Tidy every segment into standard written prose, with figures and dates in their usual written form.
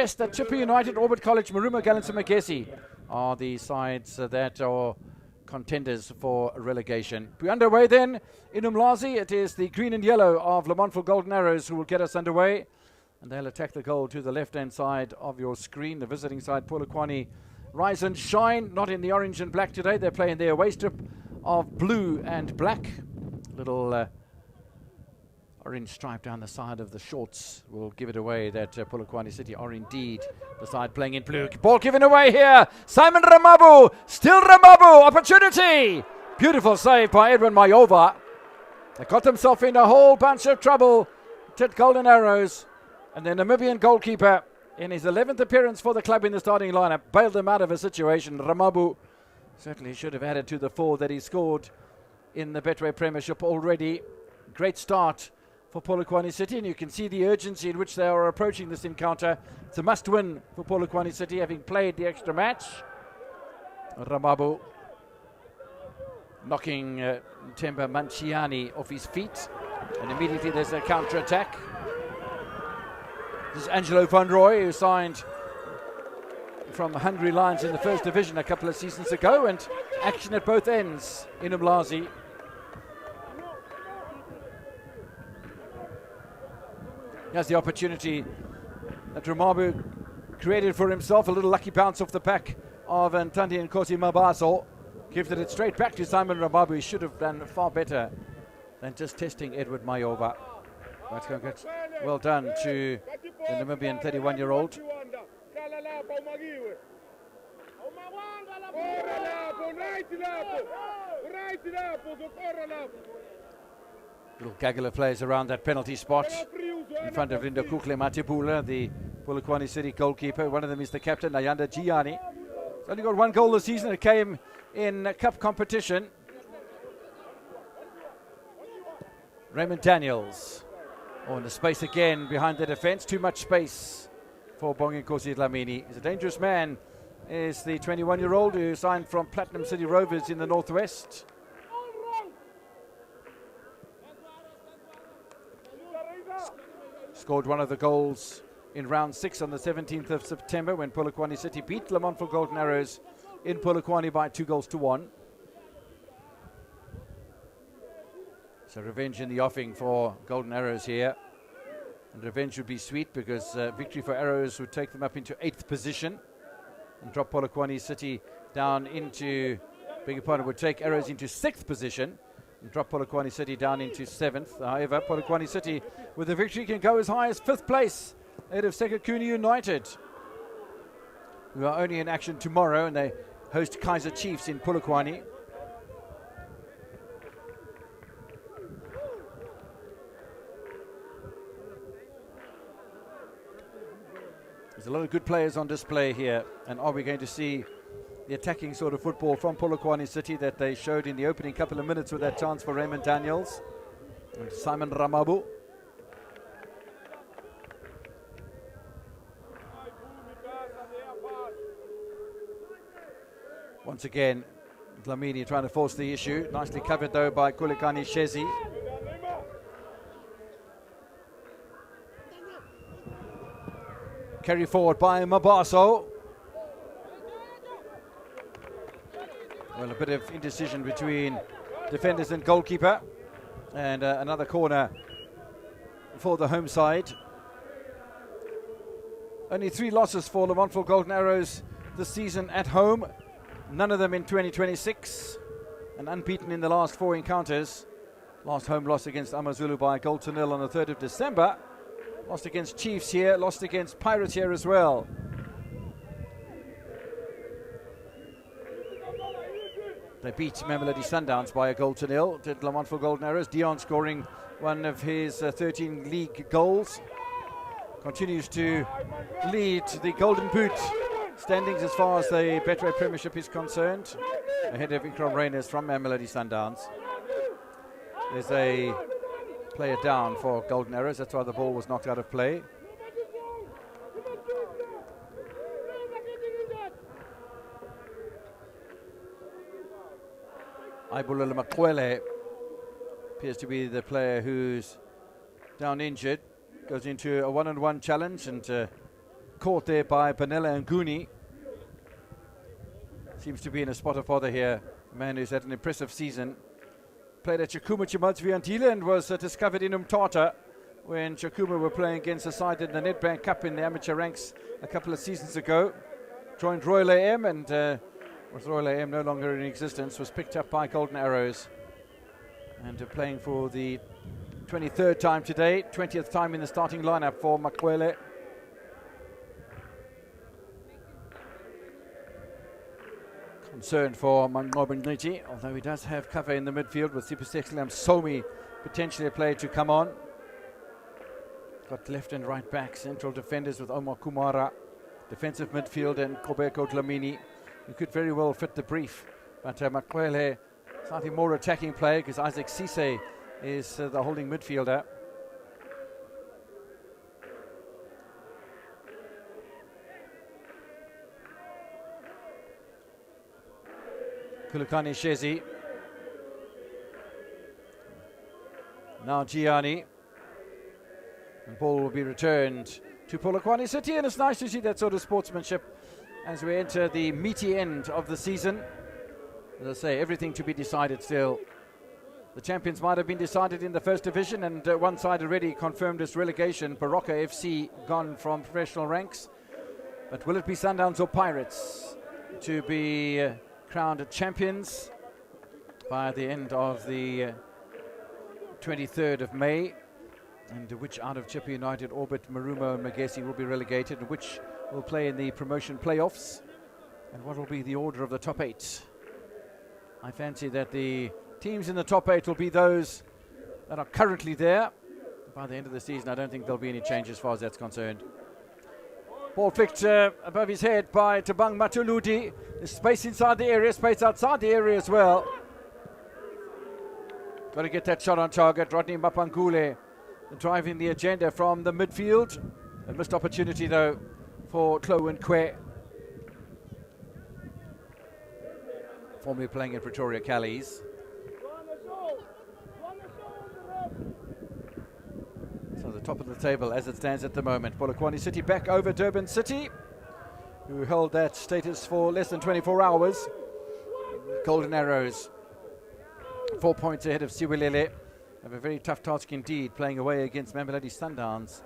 Yes, the Chipper United, Orbit College, Maruma, Gallants and Magesi are the sides that are contenders for relegation. We're underway then in Umlazi. It is the green and yellow of Lamontville Golden Arrows who will get us underway. And they'll attack the goal to the left-hand side of your screen. The visiting side, Polokwane, rise and shine. Not in the orange and black today. They're playing their away strip of blue and black. Little orange stripe down the side of the shorts will give it away that Polokwane City are indeed the side playing in blue. Ball given away here. Simon Ramabu. Still Ramabu. Opportunity. Beautiful save by Edwin Mayova. They got themselves in a whole bunch of trouble. Tit Golden Arrows. And the Namibian goalkeeper, in his 11th appearance for the club in the starting lineup, bailed them out of a situation. Ramabu certainly should have added to the 4 that he scored in the Betway Premiership already. Great start for Polokwane City, and you can see the urgency in which they are approaching this encounter. It's a must-win for Polokwane City, having played the extra match. Ramabu knocking Temba Manciani off his feet, and immediately there's a counter-attack. This is Angelo Van Roy, who signed from the Hungary Lions in the first division a couple of seasons ago, and action at both ends in Umlazi. He has the opportunity that Ramabu created for himself, a little lucky bounce off the back of Ntandi and Nkosi Mabaso. Gifted it straight back to Simon Ramabu. He should have done far better than just testing Edward Mayova. But well done to the Namibian 31-year-old. Little gaggle of players around that penalty spot in front of Lindo Kukle Matibula, the Polokwane City goalkeeper. One of them is the captain, Nayanda Gianni. He's only got 1 goal this season. It came in cup competition. Raymond Daniels. Oh, in the space again behind the defence. Too much space for Bonginkosi Dlamini. He's a dangerous man. Is the 21-year-old who signed from Platinum City Rovers in the Northwest. Scored one of the goals in round 6 on the 17th of September when Polokwane City beat Lamontville Golden Arrows in Polokwane by 2-1. So revenge in the offing for Golden Arrows here. And revenge would be sweet because victory for Arrows would take them up into 8th position and drop Polokwane City down into, beg your pardon, would take Arrows into 6th position and drop Polokwane City down into 7th. However, Polokwane City with a victory can go as high as 5th place ahead of Sekhukhune United, who are only in action tomorrow, and they host Kaizer Chiefs in Polokwane. There's a lot of good players on display here, and are we going to see the attacking sort of football from Polokwane City that they showed in the opening couple of minutes with that chance for Raymond Daniels and Simon Ramabu? Once again, Dlamini trying to force the issue. Nicely covered though by Kulikani Shezi. Carry forward by Mabaso. Well, a bit of indecision between defenders and goalkeeper. And another corner for the home side. Only 3 losses for Lamontville Golden Arrows this season at home. None of them in 2026. And unbeaten in the last 4 encounters. Last home loss against Amazulu by a 0-0 on the 3rd of December. Lost against Chiefs here, lost against Pirates here as well. They beat Mamelodi Sundowns by a 0-0. Did Lamontville Golden Arrows. Dion scoring one of his 13 league goals. Continues to lead the Golden Boot standings as far as the Betway Premiership is concerned. Ahead of Ikram Reyners from Mamelodi Sundowns. There's a player down for Golden Arrows. That's why the ball was knocked out of play. Aibulala Makwele appears to be the player who's down injured. Goes into a 1-on-1 challenge, and caught there by Benella Nguni. Seems to be in a spot of bother here. A man who's had an impressive season. Played at Chakuma Chimatsviantile and was discovered in Umtata when Chakuma were playing against the side in the Nedbank Cup in the amateur ranks a couple of seasons ago. Joined Royal AM, and with Royal AM no longer in existence, was picked up by Golden Arrows and playing for the 23rd time today, 20th time in the starting lineup for Makwele. Concern for Mangoben Niti, although he does have cover in the midfield with Sipiseklam Somi potentially a player to come on. Got left and right back, central defenders with Omar Kumara, defensive midfield and Kobeko Dlamini, who could very well fit the brief. But Makwele, slightly more attacking player because Isaac Cisse is the holding midfielder. Kulukani Shezi. Now Gianni. And ball will be returned to Polokwane City, and it's nice to see that sort of sportsmanship as we enter the meaty end of the season. As I say, everything to be decided still. The champions might have been decided in the first division, and one side already confirmed its relegation. Baroka FC gone from professional ranks. But will it be Sundowns or Pirates to be crowned champions by the end of the 23rd of May? And which out of Chippa United, Orbit, Marumo and Magesi will be relegated, and which will play in the promotion playoffs? And what will be the order of the top 8? I fancy that the teams in the top 8 will be those that are currently there. By the end of the season, I don't think there'll be any change as far as that's concerned. Ball flicked above his head by Tabang Matuludi. There's space inside the area, space outside the area as well. Got to get that shot on target. Rodney Mapangule driving the agenda from the midfield. A missed opportunity though for Chloe Nkwe, formerly playing at Pretoria Callies. So the top of the table as it stands at the moment. Polokwane City back over Durban City, who held that status for less than 24 hours. Golden Arrows 4 points ahead of Siwelele. Have a very tough task indeed, playing away against Mamelodi Sundowns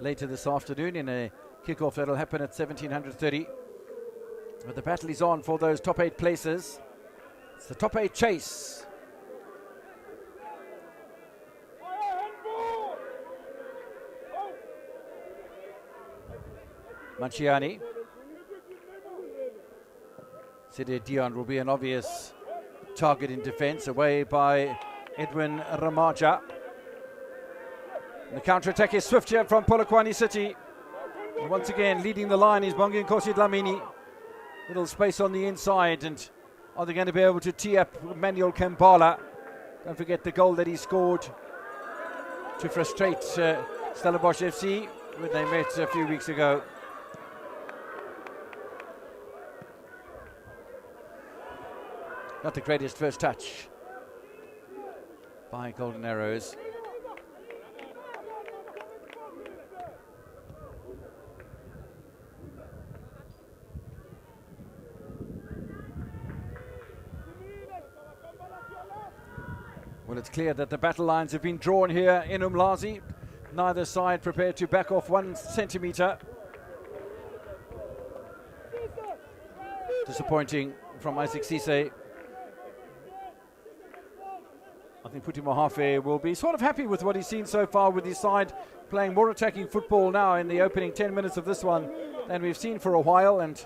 later this afternoon in a kickoff that'll happen at 1730. But the battle is on for those top 8 places. It's the top 8 chase. Manchiani. Sidi Dion will be an obvious target in defence, away by Edwin Ramaja. The counter-attack is swift here from Polokwane City. And once again, leading the line is Bongi Nkosi Dlamini. Little space on the inside, and are they going to be able to tee up Manuel Kambala? Don't forget the goal that he scored to frustrate Stellenbosch FC when they met a few weeks ago. Not the greatest first touch by Golden Arrows. Well, it's clear that the battle lines have been drawn here in Umlazi. Neither side prepared to back off 1 centimetre. Disappointing from Isaac Cisse. I think Puti Mohafe will be sort of happy with what he's seen so far with his side, playing more attacking football now in the opening 10 minutes of this one than we've seen for a while. And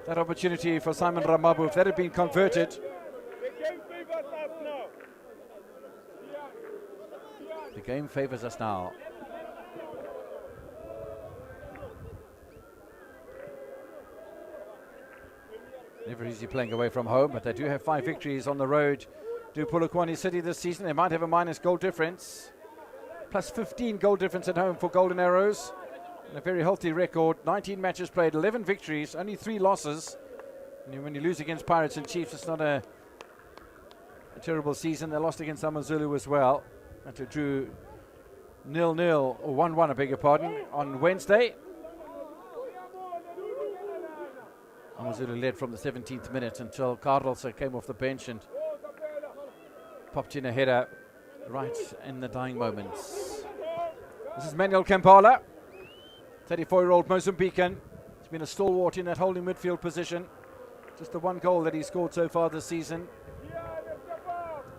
that opportunity for Simon Ramabu, if that had been converted, the game favours us now. Never easy playing away from home, but they do have 5 victories on the road. Do Polokwane City this season. They might have a minus goal difference. Plus 15 goal difference at home for Golden Arrows. And a very healthy record. 19 matches played, 11 victories, only 3 losses. And when you lose against Pirates and Chiefs, it's not a terrible season. They lost against Amazulu as well. And they drew 0-0, or 1-1, I beg your pardon, on Wednesday. Amazulu led from the 17th minute until Carlos came off the bench and popped in a header right in the dying moments. This is Manuel Kampala, 34-year-old Mozambican. He's been a stalwart in that holding midfield position. Just the one goal that he scored so far this season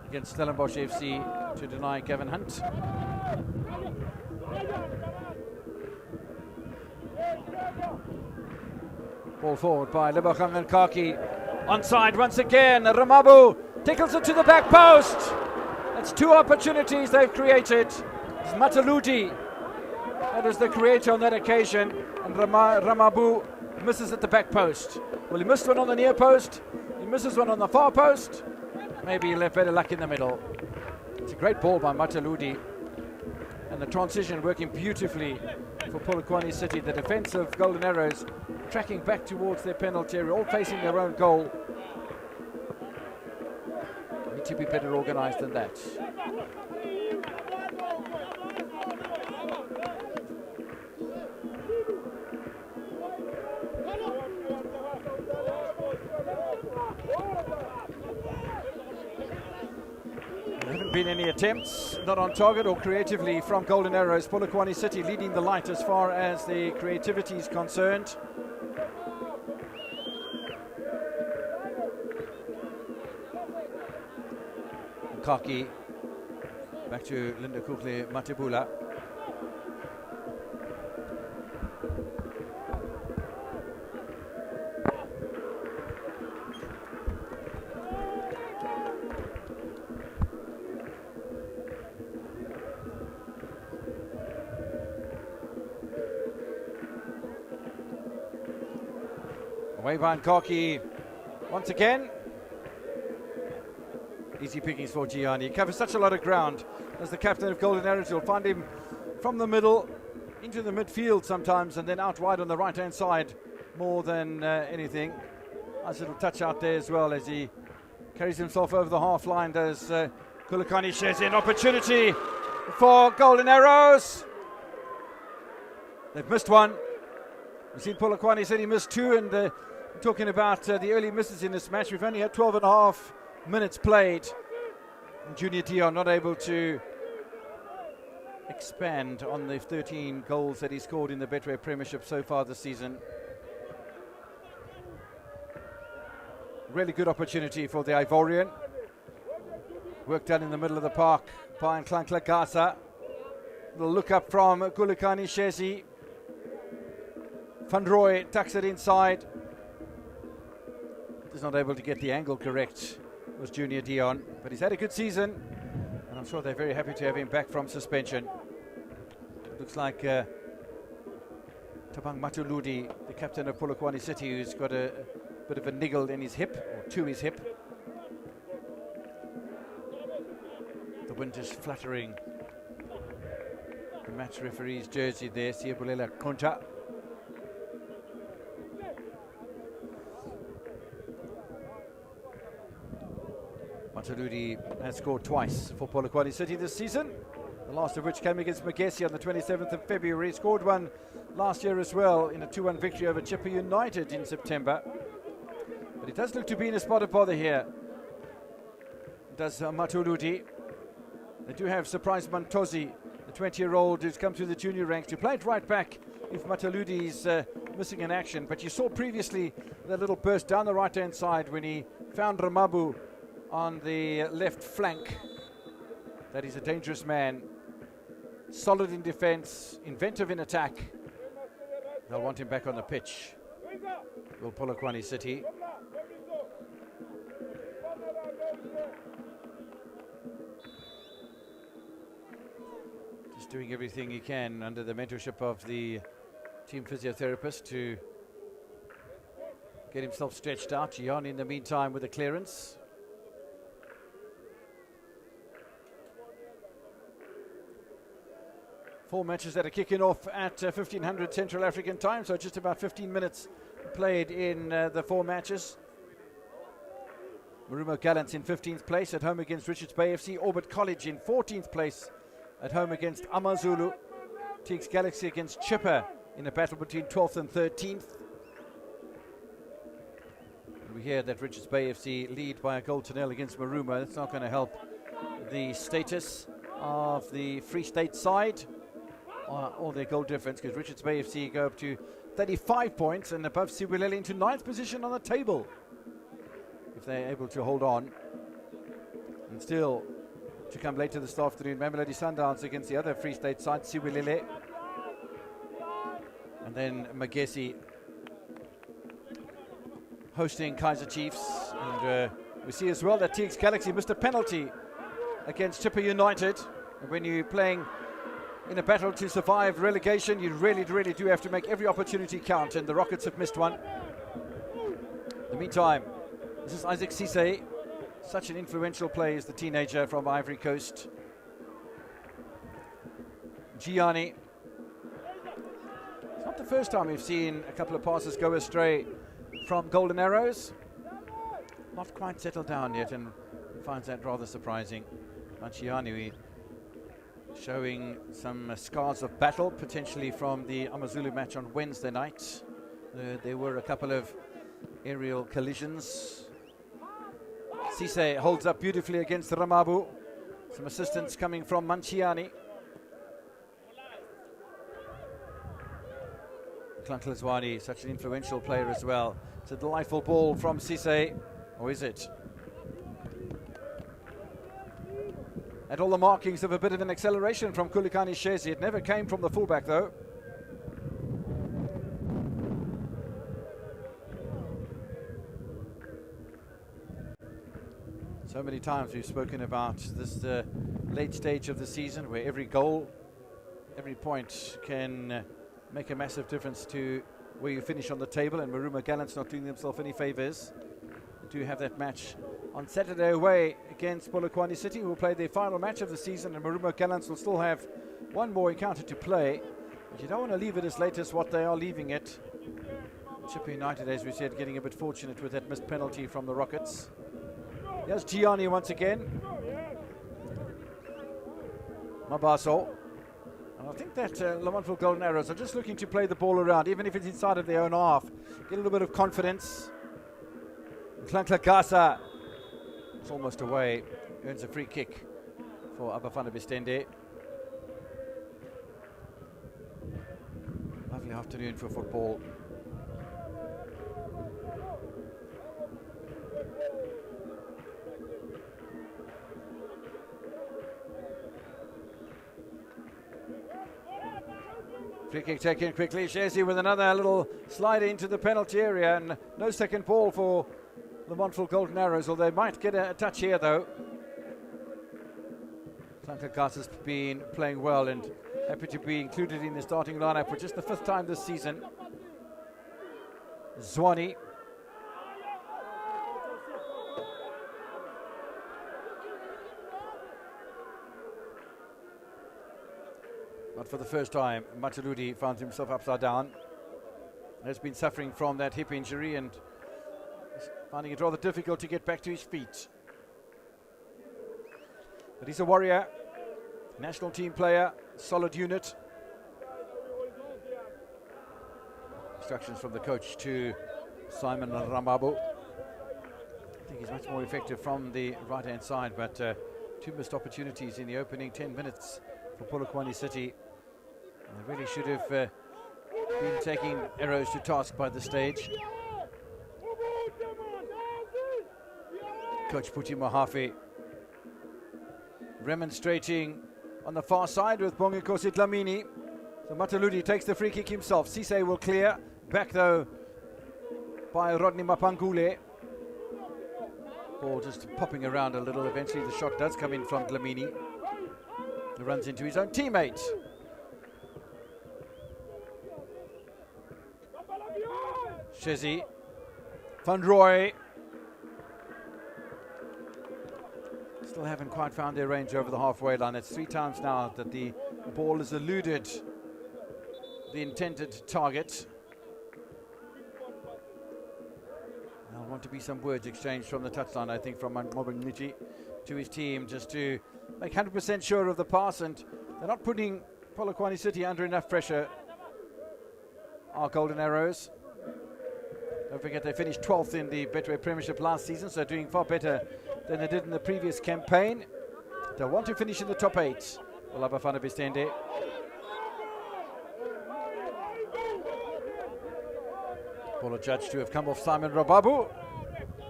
against Stellenbosch FC to deny Gavin Hunt. Ball forward by Lebogang and Kaki. Onside once again. Ramabu tickles it to the back post. That's two opportunities they've created. It's Mataludi that is the creator on that occasion, and Ramabu misses at the back post. Well, he missed one on the near post. He misses one on the far post. Maybe he'll have better luck in the middle. It's a great ball by Mataludi, and the transition working beautifully for Polokwane City. The defense of Golden Arrows tracking back towards their penalty area, all facing their own goal. Need to be better organised than that. There haven't been any attempts, not on target or creatively, from Golden Arrows. Polokwane City leading the light as far as the creativity is concerned. Kaki back to Linda Kukle Matebula. Away by Kaki once again. Easy pickings for Gianni. He covers such a lot of ground as the captain of Golden Arrows. You'll find him from the middle into the midfield sometimes, and then out wide on the right-hand side more than anything. Nice little touch out there as well as he carries himself over the half line. Does Polokwane shares an opportunity for Golden Arrows. They've missed one. We've seen Polokwane City miss two, and talking about the early misses in this match, we've only had 12 and a half minutes played. And Junior Dion not able to expand on the 13 goals that he scored in the Betway Premiership so far this season. Really good opportunity for the Ivorian. Work done in the middle of the park by Nklankla Gasa. Little look up from Polokwane Shesi. Van Roy tucks it inside. Is not able to get the angle correct. Was Junior Dion, but he's had a good season, and I'm sure they're very happy to have him back from suspension. Looks like Tabang Matuludi, the captain of Polokwane City, who's got a bit of a niggle in his hip, or to his hip. The wind is fluttering the match referee's jersey there, Siabulela Konta. Mataludi has scored twice for Polokwane City this season, the last of which came against Magesi on the 27th of February. He scored one last year as well in a 2-1 victory over Chippa United in September. But it does look to be in a spot of bother here. Does Mataludi. They do have Surprise Mantozi, the 20-year-old who's come through the junior ranks, to play it right back if Mataludi's missing in action. But you saw previously that little burst down the right-hand side when he found Ramabu on the left flank. That is a dangerous man, solid in defense, inventive in attack. They'll want him back on the pitch, will Polokwane City. Just doing everything he can under the mentorship of the team physiotherapist to get himself stretched out. Gianni in the meantime with the clearance. Four matches that are kicking off at 1500 Central African time, so just about 15 minutes played in the four matches. Marumo Gallants in 15th place at home against Richards Bay FC. Orbit College in 14th place at home against Amazulu. Teagues Galaxy against Chippa in a battle between 12th and 13th. We hear that Richards Bay FC lead by a goal to nil against Maruma. That's not going to help the status of the Free State side or their goal difference, because Richards Bay FC go up to 35 points and above Siwilele into 9th position on the table if they're able to hold on. And still to come later this afternoon, Mamelodi Sundowns against the other Free State side, Siwilele. And then Magesi hosting Kaizer Chiefs. And we see as well that TX Galaxy missed a penalty against Chippa United. And when you're playing in a battle to survive relegation, you really do have to make every opportunity count, and the Rockets have missed one. In the meantime, this is Isaac Cisse. Such an influential player is the teenager from Ivory Coast. Gianni. It's not the first time we've seen a couple of passes go astray from Golden Arrows. Not quite settled down yet, and finds that rather surprising. Gianni showing some scars of battle, potentially from the Amazulu match on Wednesday night. There were a couple of aerial collisions. Cisse holds up beautifully against Ramabu. Some assistance coming from Manciani. Klanklazwani, such an influential player as well. It's a delightful ball from Cisse, or is it? At all the markings of a bit of an acceleration from Kulikani Shezi. It never came from the fullback though. So many times we've spoken about this late stage of the season where every goal, every point can make a massive difference to where you finish on the table, and Maruma Gallants not doing themselves any favours. They do have that match on Saturday away against Polokwane City, who will play their final match of the season, and Maruma Gallants will still have one more encounter to play. But you don't want to leave it as late as what they are leaving it. Chippa United, as we said, getting a bit fortunate with that missed penalty from the Rockets. Here's Gianni once again. Mabaso. And I think that Lamontville Golden Arrows are just looking to play the ball around, even if it's inside of their own half. Get a little bit of confidence. Klanklagasa, it's almost away, earns a free kick for Abafana Bistende. Lovely afternoon for football. Free kick taken quickly. Shezi with another little slide into the penalty area, and no second ball for the Lamontville Golden Arrows, although they might get a touch here though. Klanklagasa has been playing well and happy to be included in the starting lineup for just the 5th time this season. Zwani. But for the first time, Mataludi found himself upside down. Has been suffering from that hip injury and finding it rather difficult to get back to his feet. But he's a warrior, national team player, solid unit. Instructions from the coach to Simon Ramabu. I think he's much more effective from the right-hand side, but 2 missed opportunities in the opening 10 minutes for Polokwane City. And they really should have been taking Arrows to task by this stage. Coach Puti Mahafi remonstrating on the far side with Bongikosi Dlamini. So Mataludi takes the free kick himself. Cisse will clear. Back though by Rodney Mapangule. Ball just popping around a little. Eventually the shot does come in from Dlamini. He runs into his own teammate. Shezi. Van Rooy. Still haven't quite found their range over the halfway line. It's 3 times now that the ball has eluded the intended target. There'll want to be some words exchanged from the touchline, I think, from Mobinichi to his team, just to make 100% sure of the pass, and they're not putting Polokwane City under enough pressure. Our Golden Arrows. Don't forget they finished 12th in the Betway Premiership last season, so doing far better than they did in the previous campaign. They want to finish in the top 8. Olava van der Bestende. Ball adjudged to have come off Simon Rababu.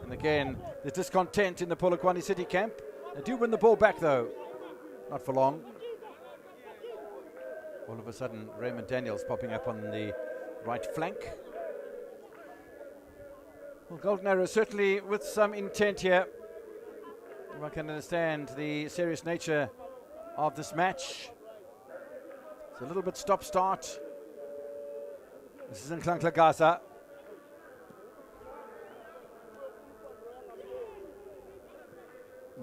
And again, the discontent in the Polokwane City camp. They do win the ball back though. Not for long. All of a sudden, Raymond Daniels popping up on the right flank. Well, Golden Arrow certainly with some intent here. One can understand the serious nature of this match. It's a little bit stop-start. This is Nhlanhla Gaza.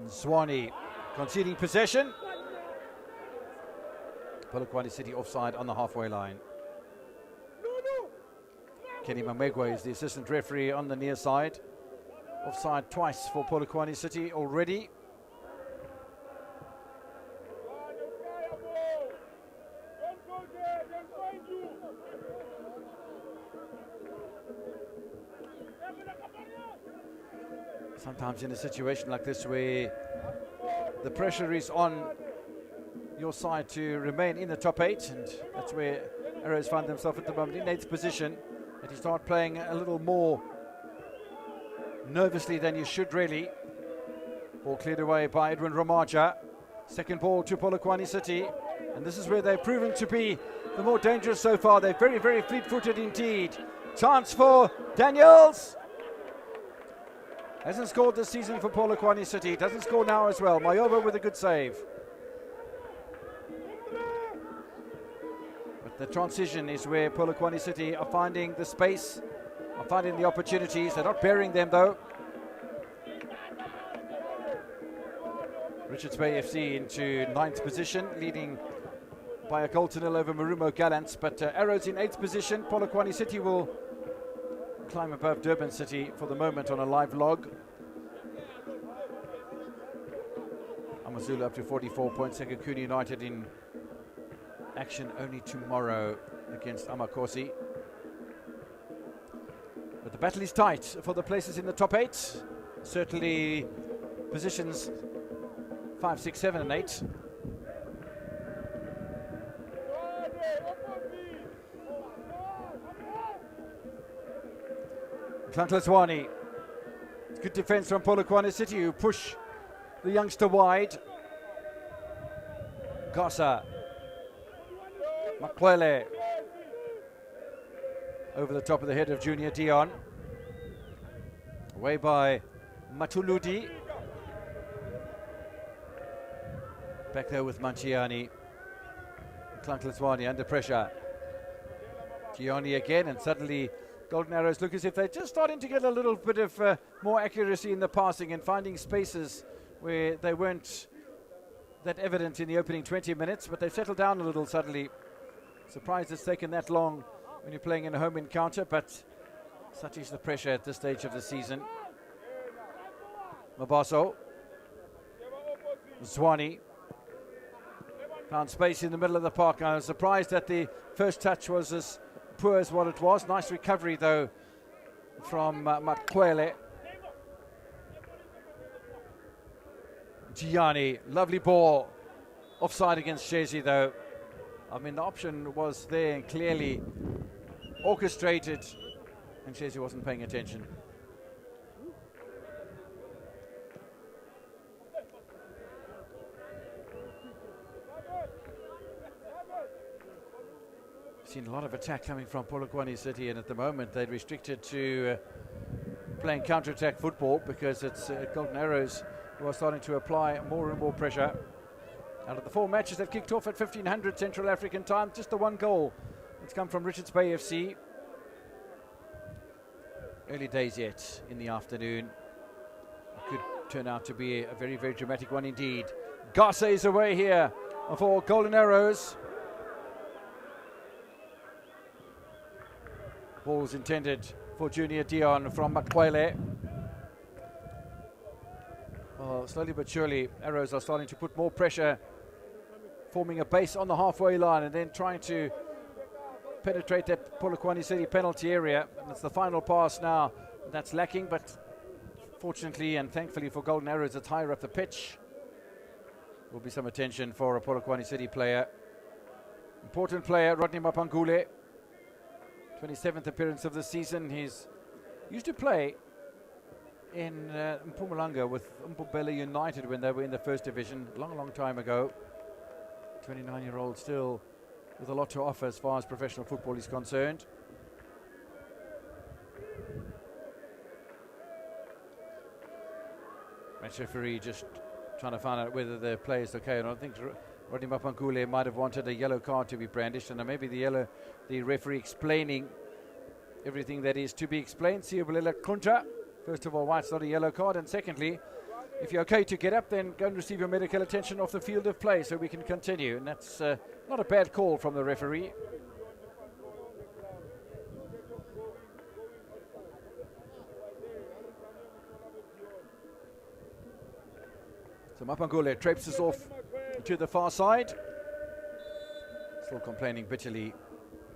Zwane conceding possession. Polokwane City offside on the halfway line. Kenny Mamegwa is the assistant referee on the near side. Offside twice for Polokwane City already. Sometimes in a situation like this where the pressure is on your side to remain in the top 8, and that's where Arrows find themselves at the moment in 8th position, that you start playing a little more nervously than you should really. Ball cleared away by Edwin Ramaja. Second ball to Polokwane City, and this is where they've proven to be the more dangerous so far. They're very, very fleet-footed indeed. Chance for Daniels. Hasn't scored this season for Polokwane City. Doesn't score now as well. Mayoba with a good save. But the transition is where Polokwane City are finding the space, are finding the opportunities. They're not bearing them though. Richards Bay FC into 9th position, leading by a goal to nil over Marumo Gallants. But Arrows in 8th position. Polokwane City will climb above Durban City for the moment on a live log. Amazulu up to 44 points. Sekhukhune United in action only tomorrow against Amakosi. But the battle is tight for the places in the top 8. Certainly positions 5, 6, 7 and 8. Nhlanhla Zwane. Good defence from Polokwane City, who push the youngster wide. Gaza. Makwele. Over the top of the head of Junior Dion. Away by Matuludi. Back there with Manchiani. Nhlanhla Zwane under pressure. Gioni again, and suddenly Golden Arrows look as if they're just starting to get a little bit of more accuracy in the passing and finding spaces where they weren't that evident in the opening 20 minutes, but they've settled down a little suddenly. Surprised it's taken that long when you're playing in a home encounter, but such is the pressure at this stage of the season. Mabaso. Zwane. Found space in the middle of the park. I was surprised that the first touch was as poor as what it was. Nice recovery though from Makwele. Gianni, lovely ball. Offside against Shezi though. I mean, the option was there and clearly orchestrated, and Shezi wasn't paying attention. Seen a lot of attack coming from Polokwane City, and at the moment they're restricted to playing counter-attack football because it's Golden Arrows who are starting to apply more and more pressure. Out of the 4 matches that kicked off at 1500 Central African time, just the 1 goal that's come from Richards Bay FC. Early days yet in the afternoon. It could turn out to be a very, very dramatic one indeed. Garza is away here for Golden Arrows. Ball's intended for Junior Dion from Makwele. Well, slowly but surely, Arrows are starting to put more pressure, forming a base on the halfway line and then trying to penetrate that Polokwane City penalty area. And it's the final pass now that's lacking, but fortunately and thankfully for Golden Arrows, it's higher up the pitch. Will be some attention for a Polokwane City player. Important player, Rodney Mapangule. 27th appearance of the season. He's used to play in Mpumalanga with Mpumalanga United when they were in the first division, long time ago. 29-year-old still with a lot to offer as far as professional football is concerned. Match referee just trying to find out whether the play is okay. And I think Rodney Mapangule might have wanted a yellow card to be brandished, and maybe the referee explaining everything that is to be explained. Siyabulela Kunta, first of all, why it's not a yellow card, and secondly, if you're okay to get up, then go and receive your medical attention off the field of play so we can continue. And that's not a bad call from the referee. So Mapangule traipses off to the far side. Still complaining bitterly.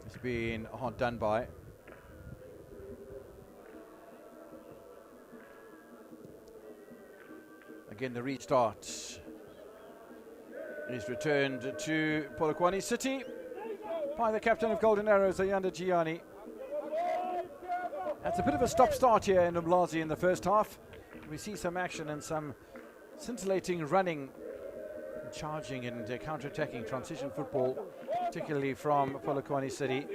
He's been hard done by. Again, the restart is returned to Polokwane City by the captain of Golden Arrows, Ayanda Gianni. That's a bit of a stop-start here in Umlazi in the first half. We see some action and some scintillating running, charging and counter-attacking transition football, particularly from Polokwane City.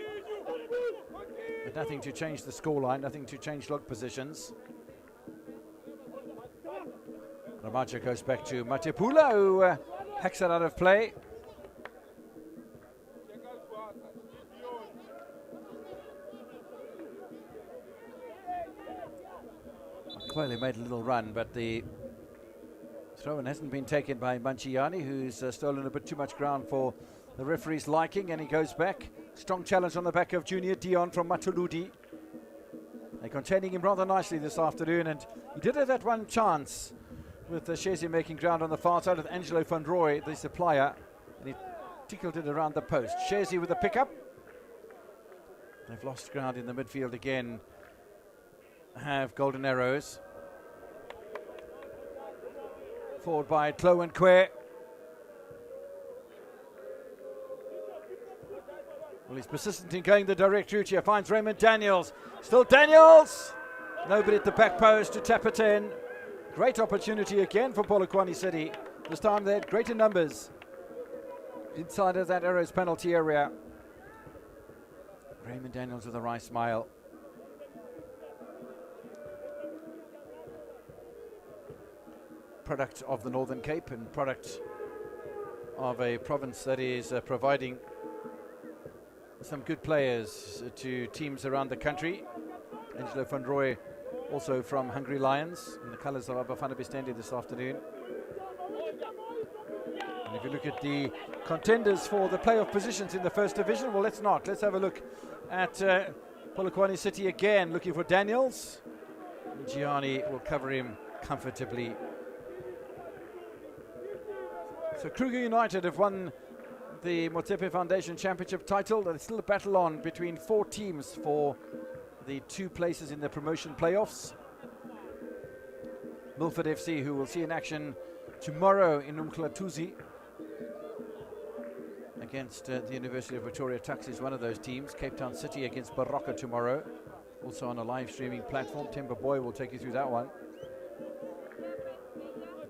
But nothing to change the scoreline, nothing to change log positions. Ramaja goes back to Matepula, who hacks it out of play. Clearly made a little run, but the throw-in hasn't been taken by Manchiani, who's stolen a bit too much ground for the referee's liking, and he goes back. Strong challenge on the back of Junior Dion from Matuludi. They're containing him rather nicely this afternoon, and he did have that one chance with Shezi making ground on the far side with Angelo van Rooy, the supplier, and he tickled it around the post. Shezi with the pickup. They've lost ground in the midfield again, have Golden Arrows. Forward by Klo and Kwe. Well, he's persistent in going the direct route here. Finds Raymond Daniels. Still Daniels! Nobody at the back post to tap it in. Great opportunity again for Polokwane City. This time they had greater numbers inside of that Arrows penalty area. Raymond Daniels with a wry smile. Product of the Northern Cape and product of a province that is providing some good players to teams around the country. Angelo van Rooy also from Hungry Lions in the colours of Bafana Bistandi this afternoon. And if you look at the contenders for the playoff positions in the first division, well, let's not. Let's have a look at Polokwane City again, looking for Daniels. Gianni will cover him comfortably. So Kruger United have won the Motsepe Foundation Championship title. There's still a battle on between 4 teams for the 2 places in the promotion playoffs. Milford FC, who will see in action tomorrow in Umhlatuzi against the University of Pretoria Tuks, is one of those teams. Cape Town City against Baroka tomorrow, also on a live streaming platform. Timber Boy will take you through that one.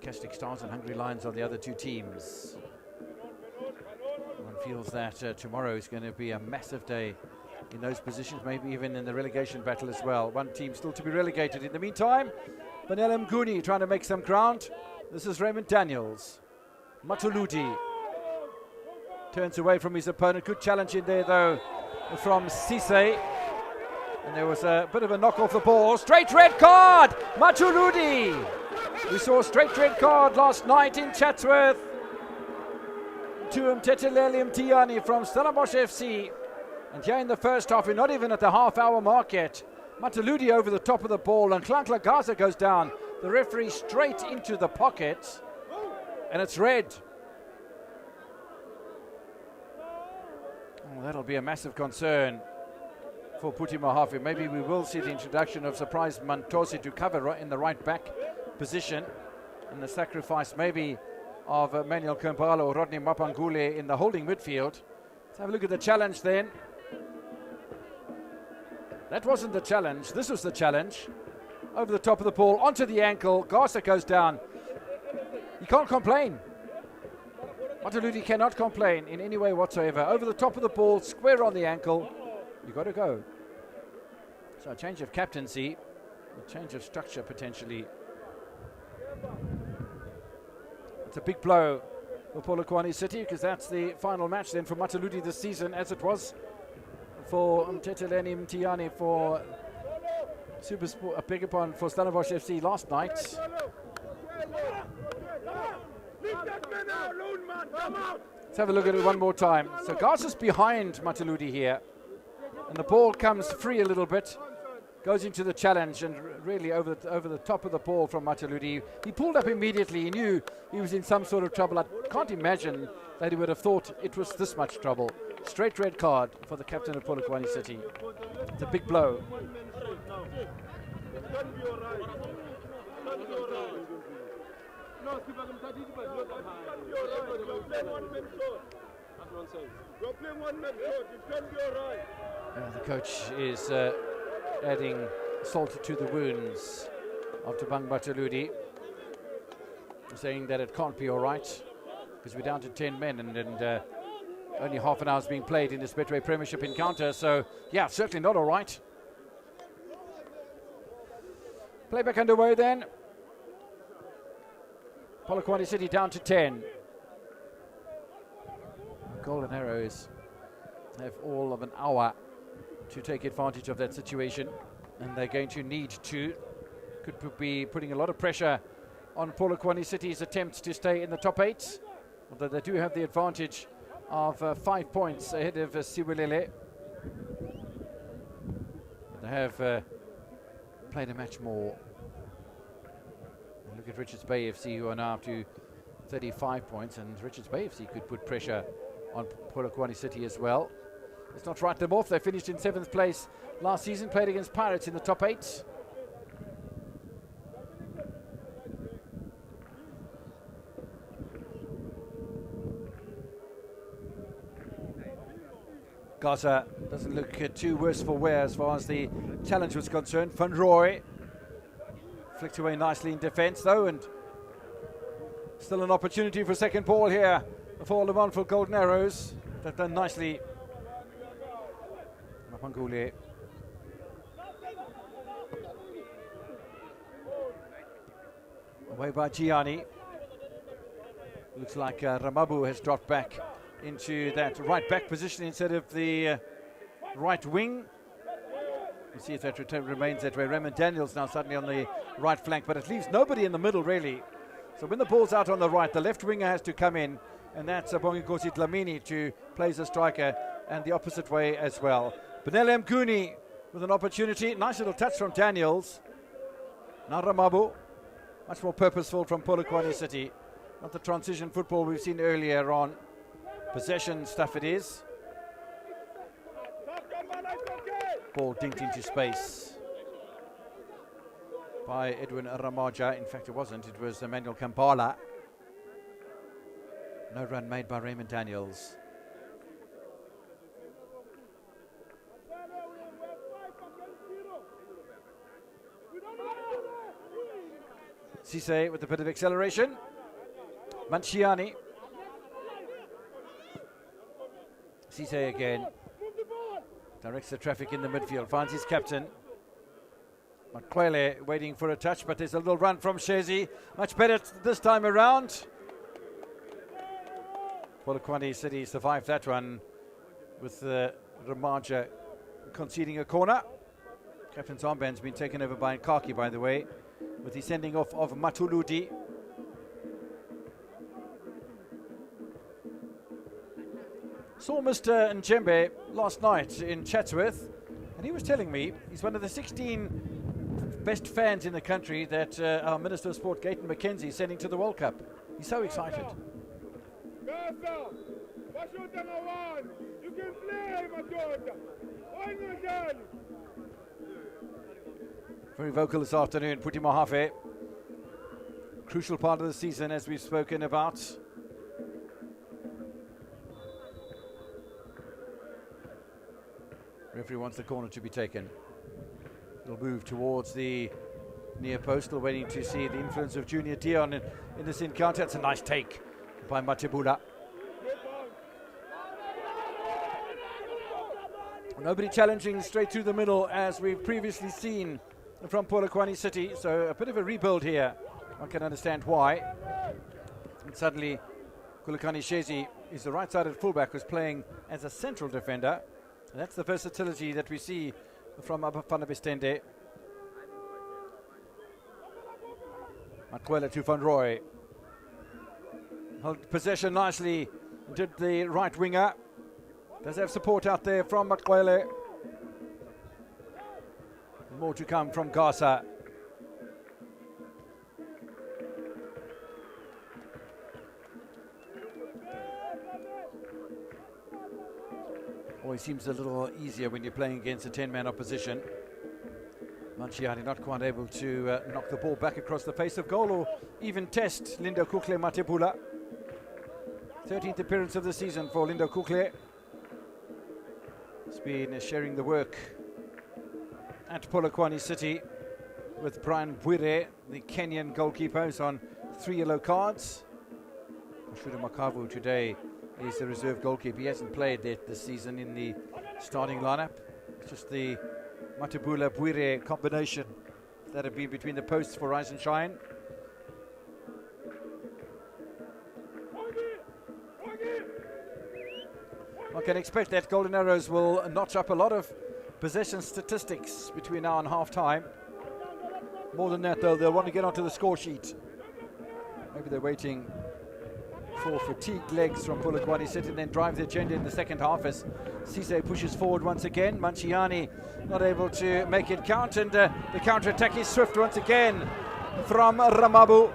Castic Stars and Hungry Lions are the other 2 teams. One feels that tomorrow is going to be a massive day in those positions, maybe even in the relegation battle as well. One team still to be relegated. In the meantime, Benel Mguni trying to make some ground. This is Raymond Daniels. Matuludi turns away from his opponent. Good challenge in there though from Sise. And there was a bit of a knock off the ball. Straight red card! Matuludi! We saw a straight red card last night in Chatsworth to Mteteleli Mtiani from Stellenbosch FC. And here in the first half, we're not even at the half-hour mark yet. Matuludi over the top of the ball, and Klankla Gaza goes down. The referee straight into the pocket, and it's red. Oh, That'll be a massive concern for Puti Mahafi. Maybe we will see the introduction of surprise Mantosi to cover right in the right back position, and the sacrifice maybe of Manuel Kampala or Rodney Mapangule in the holding midfield. Let's have a look at the challenge then. That wasn't the challenge, this was the challenge. Over the top of the ball, onto the ankle, Garza goes down. You can't complain. Mataludi cannot complain in any way whatsoever. Over the top of the ball, square on the ankle, you got to go. So a change of captaincy, a change of structure potentially. It's a big blow for Polokwane City, because that's the final match then for Mataludi this season, as it was for Mteteleni Mtiani for Supersport, beg your pardon, for Stellenbosch FC last night. Let's have a look at it one more time. So Garza's behind Mataludi here, and the ball comes free a little bit, goes into the challenge, and really over the top of the ball from Mataludi. He pulled up immediately. He knew he was in some sort of trouble. I can't imagine that he would have thought it was this much trouble. Straight red card for the captain of Polokwane City. It's a big blow. The coach is adding salt to the wounds of Tabang Mataludi, saying that it can't be all right because we're down to 10 men and only half an hour's being played in this Betway Premiership encounter. So, yeah, certainly not all right. Playback underway then. Polokwane City down to 10. Golden Arrows have all of an hour to take advantage of that situation, and they're going to need to. Could be putting a lot of pressure on Polokwane City's attempts to stay in the top 8, although they do have the advantage of 5 points ahead of Siwelele. They have played a match more. Look at Richards Bay FC, who are now up to 35 points, and Richards Bay FC could put pressure on Polokwane City as well. Let's not write them off. They finished in 7th place last season, played against Pirates in the top 8. Gaza doesn't look too worse for wear as far as the challenge was concerned. Van Roy flicked away nicely in defence though, and still an opportunity for second ball here for Lamontville Golden Arrows. They've done nicely. Mapangule. Away by Gianni. Looks like Ramabu has dropped back into that right back position instead of the right wing. We'll see if that remains that way. Raymond Daniels now suddenly on the right flank, but it leaves nobody in the middle really. So when the ball's out on the right, the left winger has to come in, and that's Bonginkosi Dlamini to play as a striker, and the opposite way as well. Benele Mguni with an opportunity. Nice little touch from Daniels. Now Ramabu, much more purposeful from Polokwane City. Not the transition football we've seen earlier on. Possession stuff it is. Ball dinked into space by Edwin Ramaja. In fact, it wasn't. It was Emmanuel Kampala. No run made by Raymond Daniels. Cisse with a bit of acceleration. Manciani. Cisse again. Directs the traffic in the midfield. Finds his captain. Makwele waiting for a touch, but there's a little run from Shezi. Much better this time around. Polokwane City survived that one with Ramaja conceding a corner. Captain's armband's been taken over by Nkaki, by the way, with the sending off of Matuludi. Saw Mr. Njembe last night in Chatsworth, and he was telling me he's one of the 16 best fans in the country that our Minister of Sport, Gayton McKenzie, is sending to the World Cup. He's so excited. Very vocal this afternoon, Puti Mahafe. Crucial part of the season, as we've spoken about. Referee wants the corner to be taken. It'll move towards the near post, still waiting to see the influence of Junior Dion in this encounter. It's a nice take by Matebula. Nobody challenging straight through the middle, as we've previously seen from Polokwane City. So a bit of a rebuild here. One can understand why. And suddenly, Kulakani Shezi is the right-sided fullback who's playing as a central defender. And that's the versatility that we see from Abafana Bestende. Makwela to Van Roy. Held possession nicely. Did the right winger. Does have support out there from Makwele. More to come from Gasa. Always seems a little easier when you're playing against a 10-man opposition. Manchiani not quite able to knock the ball back across the face of goal or even test Lindo Kukle Matebula. 13th appearance of the season for Lindo Kukle. He's been sharing the work at Polokwane City with Brian Bwire, the Kenyan goalkeeper, who's on 3 yellow cards. Mashuda Makavu today is the reserve goalkeeper. He hasn't played this season in the starting lineup. It's just the Matebula Bwire combination that have been between the posts for Rise and Shine. One can expect that Golden Arrows will notch up a lot of possession statistics between now and half-time. More than that, though, they'll want to get onto the score sheet. Maybe they're waiting for fatigued legs from Polokwane City and then drive the agenda in the second half as Cisse pushes forward once again. Manchiani not able to make it count, and the counter-attack is swift once again from Ramabu.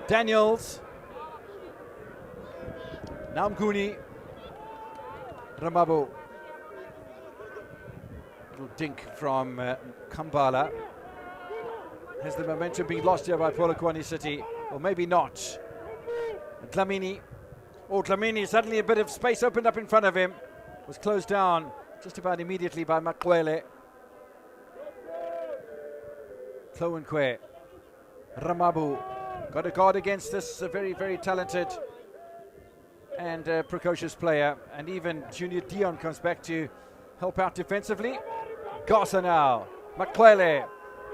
Daniels. Namguni. Ramabu. Little dink from Kambala. Has the momentum been lost here by Polokwane City? Or maybe not. Dlamini. Oh, Dlamini, suddenly a bit of space opened up in front of him. Was closed down just about immediately by Makwele. Tlowenkwe. Ramabu. Got a guard against this very, very talented and precocious player. And even Junior Dion comes back to help out defensively. Gasa now. Makwele.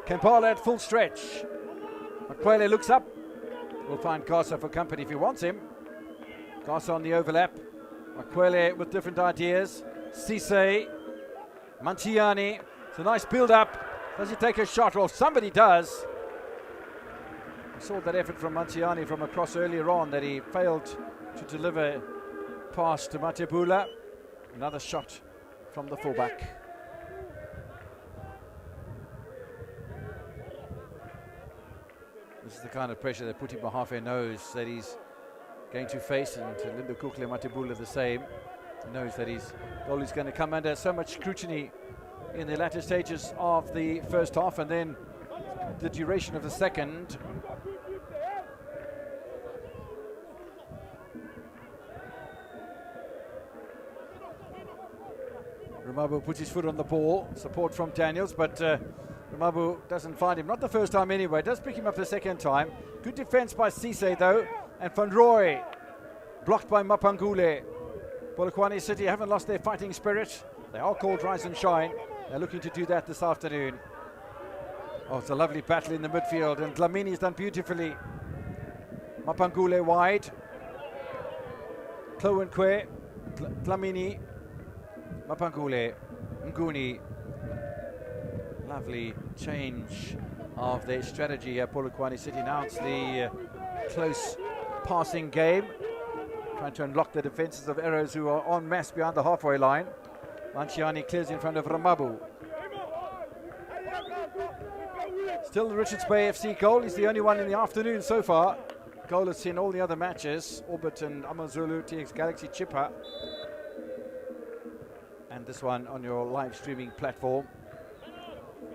Kempala at full stretch. Makwele looks up. Will find Gasa for company if he wants him. Gasa on the overlap. Makwele with different ideas. Cisse. Manchiani. It's a nice build-up. Does he take a shot? Well, somebody does. I saw that effort from Manchiani from across earlier on that he failed to deliver past to Matebula. Another shot from the fullback. This is the kind of pressure that Puti Mahafe knows that he's going to face, and Lindo Kukle Matebula the same. He knows that his goal is going to come under so much scrutiny in the latter stages of the first half and then the duration of the second. Ramabu puts his foot on the ball, support from Daniels, but Ramabu doesn't find him. Not the first time anyway, does pick him up the second time. Good defense by Cisse though, and Van Roy blocked by Mapangule. Polokwane City haven't lost their fighting spirit. They are called Rise and Shine. They're looking to do that this afternoon. Oh, it's a lovely battle in the midfield, and Dlamini's done beautifully. Mapangule wide. Tlowenkwe, Dlamini, Mapangule, Nguni. Lovely change of their strategy here. Polokwane City now it's the close passing game, trying to unlock the defenses of Arrows, who are en masse behind the halfway line. Manchiani clears in front of Ramabu. Still the Richards Bay FC goal. He's the only one in the afternoon so far. Goalless in all the other matches. Orbit and Amazulu, TX Galaxy Chipper. and this one on your live streaming platform.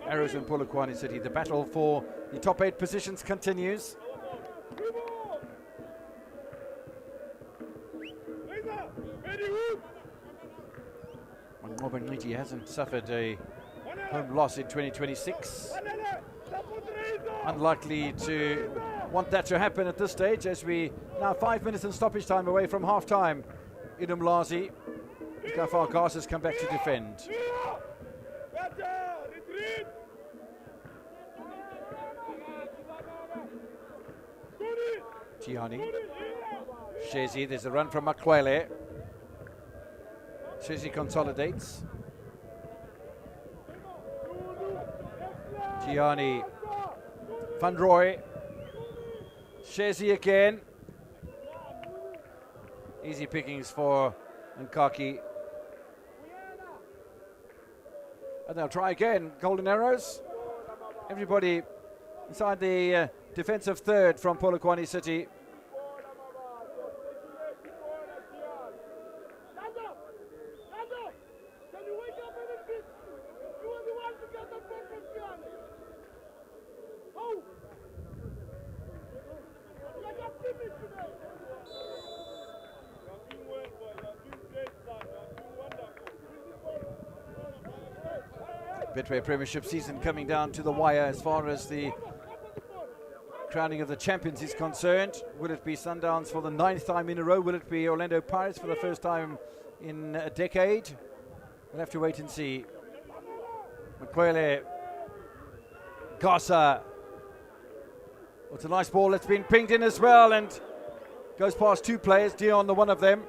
Arrows in Polokwane City. The battle for the top 8 positions continues. Robin Niti hasn't suffered a home loss in 2026. Unlikely to want that to happen at this stage, as we now 5 minutes in stoppage time away from half time in Umlazi. Look how far Gas has come back to defend. Gianni. Shezi, there's a run from Makwele. Shezi consolidates. Gianni. Van Roy. Shezi again. Easy pickings for Nkaki. And they'll try again. Golden Arrows. Everybody inside the defensive third from Polokwane City. Betway Premiership season coming down to the wire as far as the crowning of the champions is concerned. Will it be Sundowns for the 9th time in a row? Will it be Orlando Pirates for the first time in a decade? We'll have to wait and see. Makwele. Gasa. It's a nice ball that's been pinged in as well and goes past 2 players. Dion, the one of them.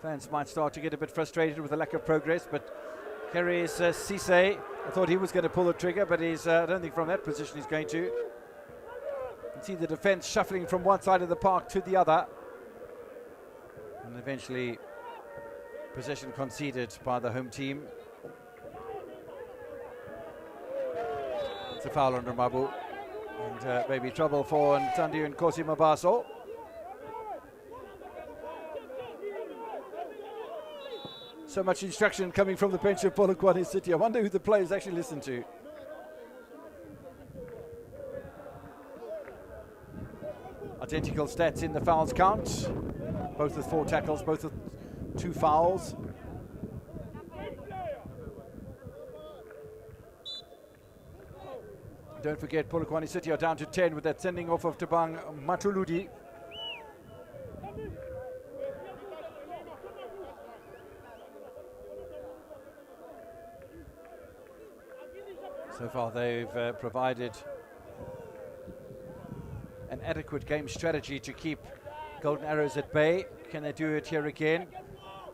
Fans might start to get a bit frustrated with the lack of progress, but here is Cisse. I thought he was going to pull the trigger, but I don't think from that position he's going to. You can see the defence shuffling from one side of the park to the other. And eventually possession conceded by the home team. It's a foul on Ramabu. And maybe trouble for Ntandu and Kosi Mabaso. So much instruction coming from the bench of Polokwane City. I wonder who the players actually listen to. Identical stats in the fouls count. Both with 4 tackles, both with 2 fouls. Don't forget, Polokwane City are down to 10 with that sending off of Tabang Matuludi. So far they've provided an adequate game strategy to keep Golden Arrows at bay. Can they do it here again?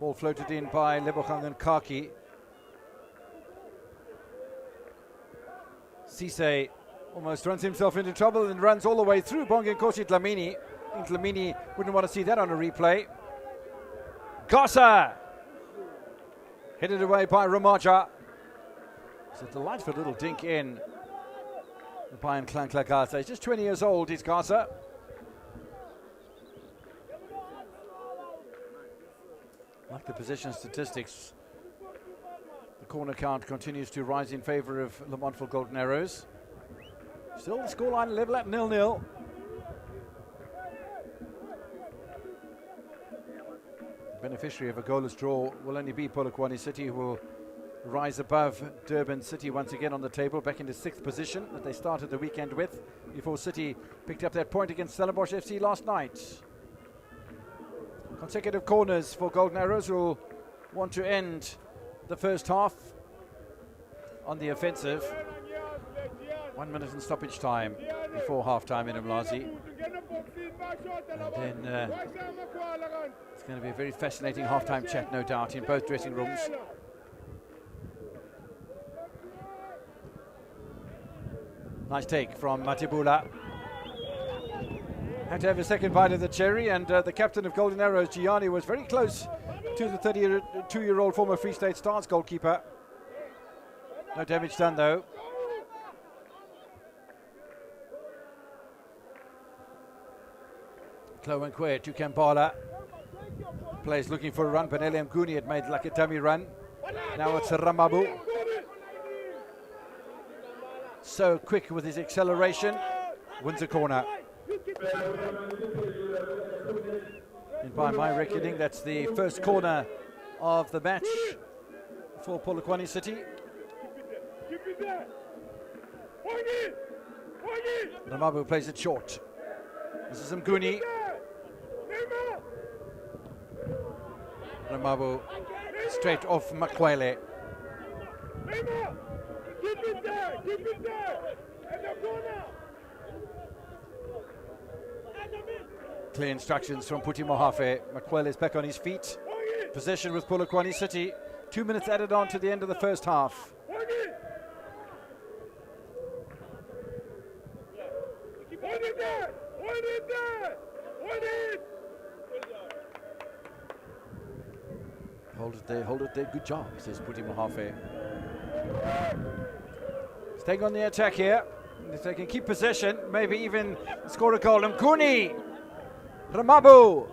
Ball floated in by Lebogang and Nkaki. Cisse almost runs himself into trouble and runs all the way through Bonge Nkosi Dlamini. I think Dlamini wouldn't want to see that on a replay. Gasa! Headed away by Ramaja. It's a delightful little dink in by Nklankla Gasa. He's just 20 years old, he's Gasa. Like the possession statistics, the corner count continues to rise in favour of Lamontville Golden Arrows. Still the scoreline level at 0-0. The beneficiary of a goalless draw will only be Polokwane City, who will rise above Durban City once again on the table, back into 6th position that they started the weekend with, before City picked up that point against Stellenbosch FC last night. Consecutive corners for Golden Arrows, who will want to end the first half on the offensive. 1 minute in stoppage time before half time in Umlazi. And then it's going to be a very fascinating half-time chat, no doubt, in both dressing rooms. Nice take from Matibula. Had to have a second bite of the cherry, and the captain of Golden Arrows, Gianni, was very close to the 32-year-old former Free State Stars goalkeeper. No damage done, though. Chloe Nkwe to Kampala. Players looking for a run. Benele Mguni had made like a dummy run. Now it's Ramabu. So quick with his acceleration. Wins a corner. And by my reckoning, that's the first corner of the match for Polokwane City. Ramabu plays it short. This is Mguni. Ramabu straight off Makwele. Clear instructions from Puti Mohafe. Makwele is back on his feet. Possession with Polokwane City. 2 minutes added on to the end of the first half. Hold it there, good job, says Puti Mohafe. Staying on the attack here. If they can keep possession, maybe even score a goal. Mguni! Ramabu!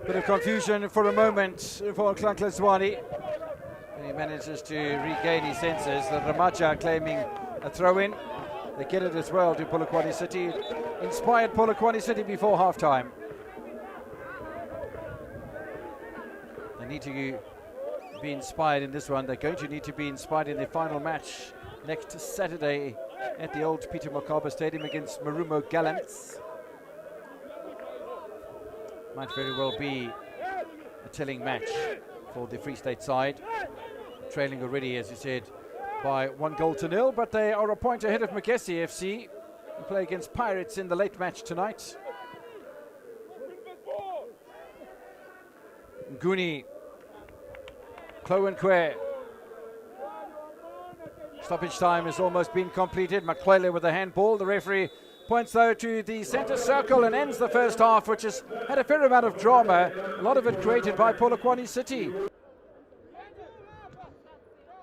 Bit of confusion for a moment for Klankla Zwane. And he manages to regain his senses. The Ramacha claiming a throw-in. They get it as well to Polokwane City. Inspired Polokwane City before half-time. They need to be inspired in this one. They're going to need to be inspired in their final match next Saturday at the old Peter Mokaba Stadium against Marumo Gallants. Might very well be a telling match for the Free State side. Trailing already, as you said, by 1-0, but they are a point ahead of Magesi FC, who play against Pirates in the late match tonight. Nguni, Kloenkwe. Stoppage time has almost been completed. Makwele with a handball. The referee points though to the centre circle and ends the first half, which has had a fair amount of drama, a lot of it created by Polokwane City.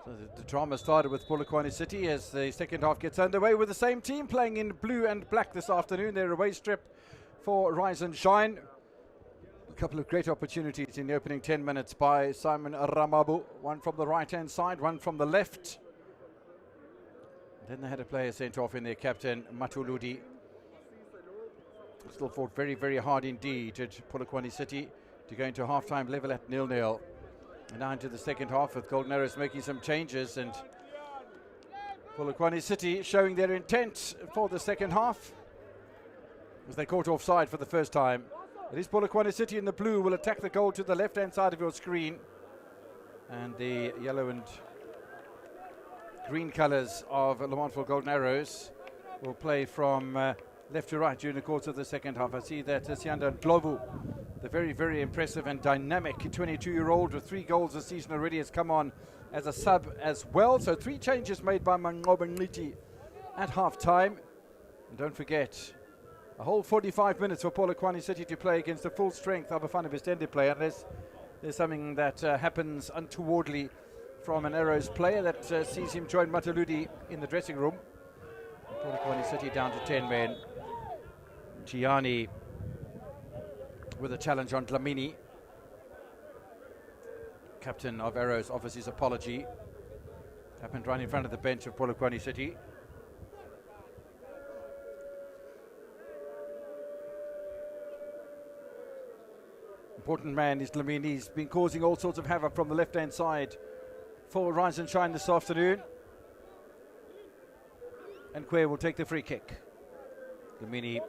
So the drama started with Polokwane City as the second half gets underway with the same team playing in blue and black this afternoon. Their away strip for Rise and Shine. A couple of great opportunities in the opening 10 minutes by Simon Ramabu. One from the right-hand side, one from the left. Then they had a player sent off in their captain, Matuludi. Still fought very, very hard indeed at Polokwane City to go into half-time level at 0-0. And now into the second half with Golden Arrows making some changes and Polokwane City showing their intent for the second half as they caught offside for the first time. It is Polokwane City in the blue will attack the goal to the left-hand side of your screen. And the yellow and green colours of Lamontville Golden Arrows will play from left to right during the course of the second half. I see that Sianda Ndlovu, the very, very impressive and dynamic 22-year-old with 3 goals this season already, has come on as a sub as well. So 3 changes made by Mangoba Nliti at half-time. And don't forget, a whole 45 minutes for Polokwane City to play against the full strength of a Fana Bestende player, unless there's something that happens untowardly from an Arrows player that sees him join Matuludi in the dressing room. Polokwane City down to 10 men. Gianni with a challenge on Dlamini. Captain of Arrows offers his apology. Happened right in front of the bench of Polokwane City. Important man is Dlamini. He's been causing all sorts of havoc from the left-hand side for Rise and Shine this afternoon. And Kwe will take the free kick. Dlamini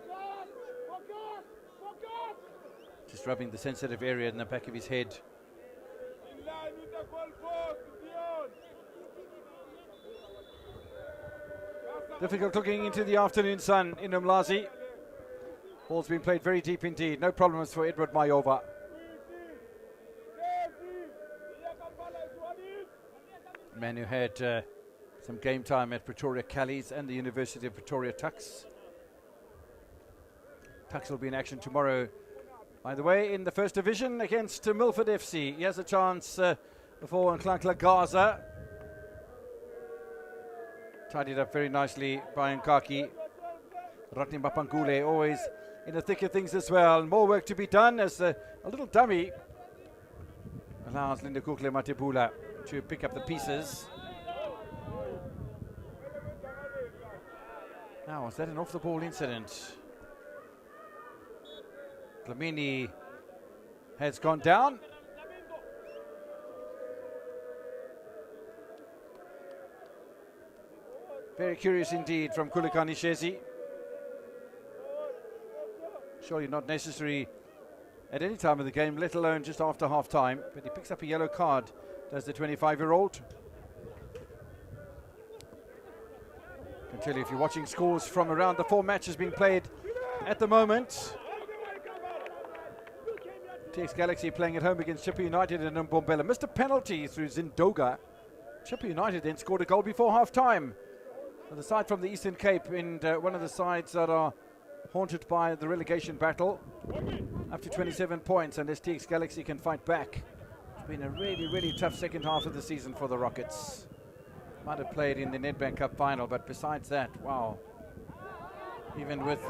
just rubbing the sensitive area in the back of his head. Difficult looking into the afternoon sun in Umlazi. Ball's been played very deep indeed. No problems for Edward Mayova. Man who had some game time at Pretoria Callies and the University of Pretoria Tuks. Tuks will be in action tomorrow, by the way, in the first division against Milford FC. He has a chance before Nklankla Gaza. Tidied up very nicely by Nkaki. Ratni Mapangule always in the thick of things as well. More work to be done as a little dummy allows Linda Kukle Matebula to pick up the pieces. Now, was that an off-the-ball incident? Dlamini has gone down. Very curious indeed from Kulikani Shezi. Surely not necessary at any time of the game, let alone just after half-time. But he picks up a yellow card, does the 25-year-old. I can tell you, if you're watching scores from around the 4 matches being played at the moment. TX Galaxy playing at home against Chippa United in Mbombela. Missed a penalty through Zindoga. Chippa United then scored a goal before half-time. The side from the Eastern Cape, and one of the sides that are haunted by the relegation battle, up to 27 points, unless TX Galaxy can fight back. It's been a really, really tough second half of the season for the Rockets. Might have played in the Nedbank Cup final, but besides that, wow. Even with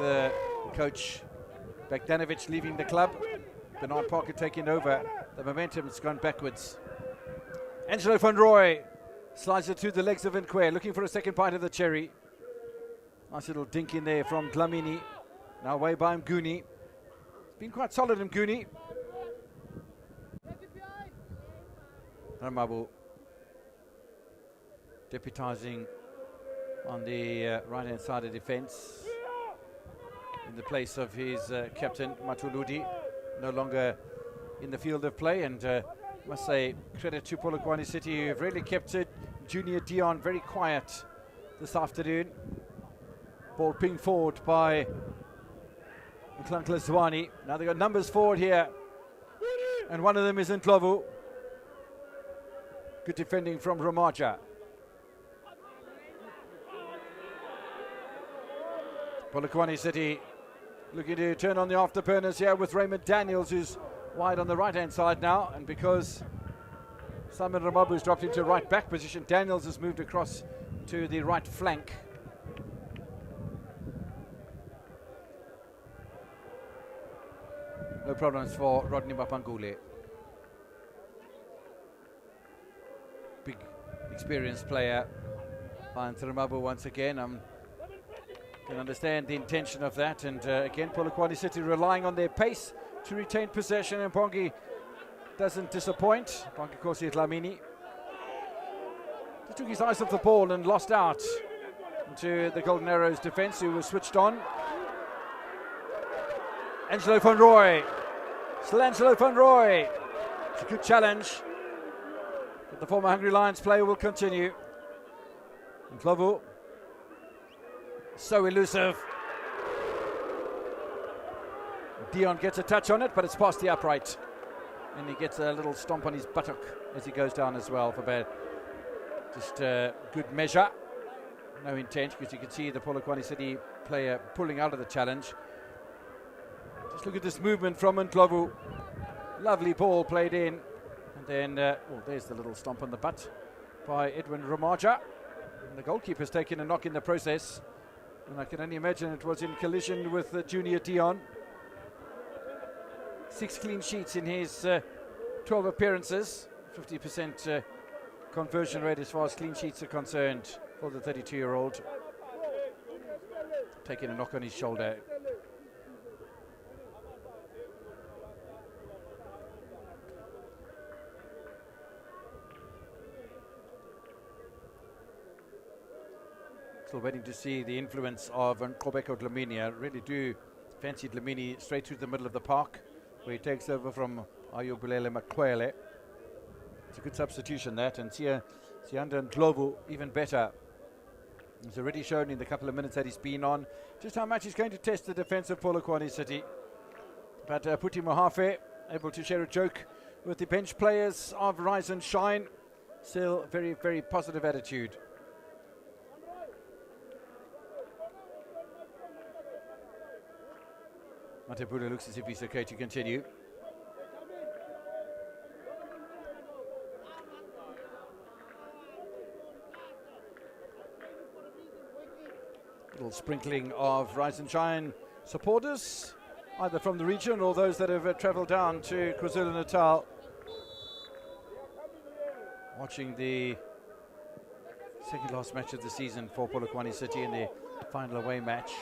coach Bogdanovic leaving the club, Bernard Parker taking over, the momentum's gone backwards. Angelo van Rooij slides it through the legs of Nkwe, looking for a second bite of the cherry. Nice little dink in there from Dlamini. Now away by Mguni. It's been quite solid, Mguni. Ramabu deputizing on the right-hand side of defense in the place of his captain, Matuludi, no longer in the field of play. And must say credit to Polokwane City, who've really kept it. Junior Dion very quiet this afternoon. Ball pinged forward by Nklanhla Zwane. Now they've got numbers forward here, and one of them is Ndlovu. Good defending from Ramaja. Polokwane City looking to turn on the afterburners here with Raymond Daniels, who's wide on the right-hand side now, and because Simon Ramabu's dropped into right back position, Daniels has moved across to the right flank. No problems for Rodney Mapangule. Big experienced player. Finds Ramabu once again. Can understand the intention of that, and again Polokwane City relying on their pace to retain possession, and Pongi doesn't disappoint. Pongi Kosi Dlamini just took his eyes off the ball and lost out into the Golden Arrows defence, who was switched on. Angelo van Rooij, still Angelo van Rooij. It's a good challenge, but the former Hungry Lions player will continue. Ndlovu, so elusive. Dion gets a touch on it, but it's past the upright. And he gets a little stomp on his buttock as he goes down as well for bad. Just good measure. No intent, because you can see the Polokwane City player pulling out of the challenge. Just look at this movement from Ndlovu. Lovely ball played in. And then, oh, there's the little stomp on the butt by Edwin Ramaja. And the goalkeeper's taken a knock in the process. And I can only imagine it was in collision with Junior Dion. 6 clean sheets in his 12 appearances. 50% conversion rate as far as clean sheets are concerned for the 32-year-old. Taking a knock on his shoulder. Still waiting to see the influence of Nkqubeko Dlamini. I really do fancy Dlamini straight through the middle of the park, where he takes over from Ayobulele Makwele. It's a good substitution, that, and Sianda Ndlovu even better. He's already shown in the couple of minutes that he's been on just how much he's going to test the defense of Polokwane City. But Puti Mohafe able to share a joke with the bench players of Rise and Shine. Still very, very positive attitude. Matebula looks as if he's okay to continue. Little sprinkling of Rise and Shine supporters either from the region or those that have travelled down to KwaZulu-Natal, watching the second last match of the season for Polokwane City in the final away match.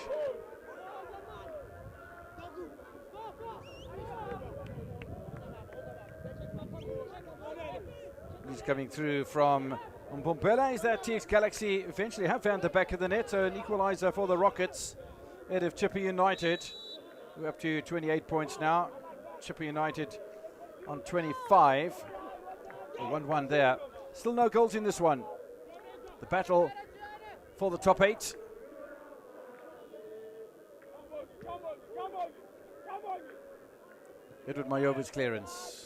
He's coming through from Mpompela. Is that TX Galaxy eventually have found the back of the net, so an equaliser for the Rockets ahead of Chippa United. We're up to 28 points now. Chippa United on 25. 1-1 there. Still no goals in this one. The battle for the top 8. Edward Mayoba's clearance.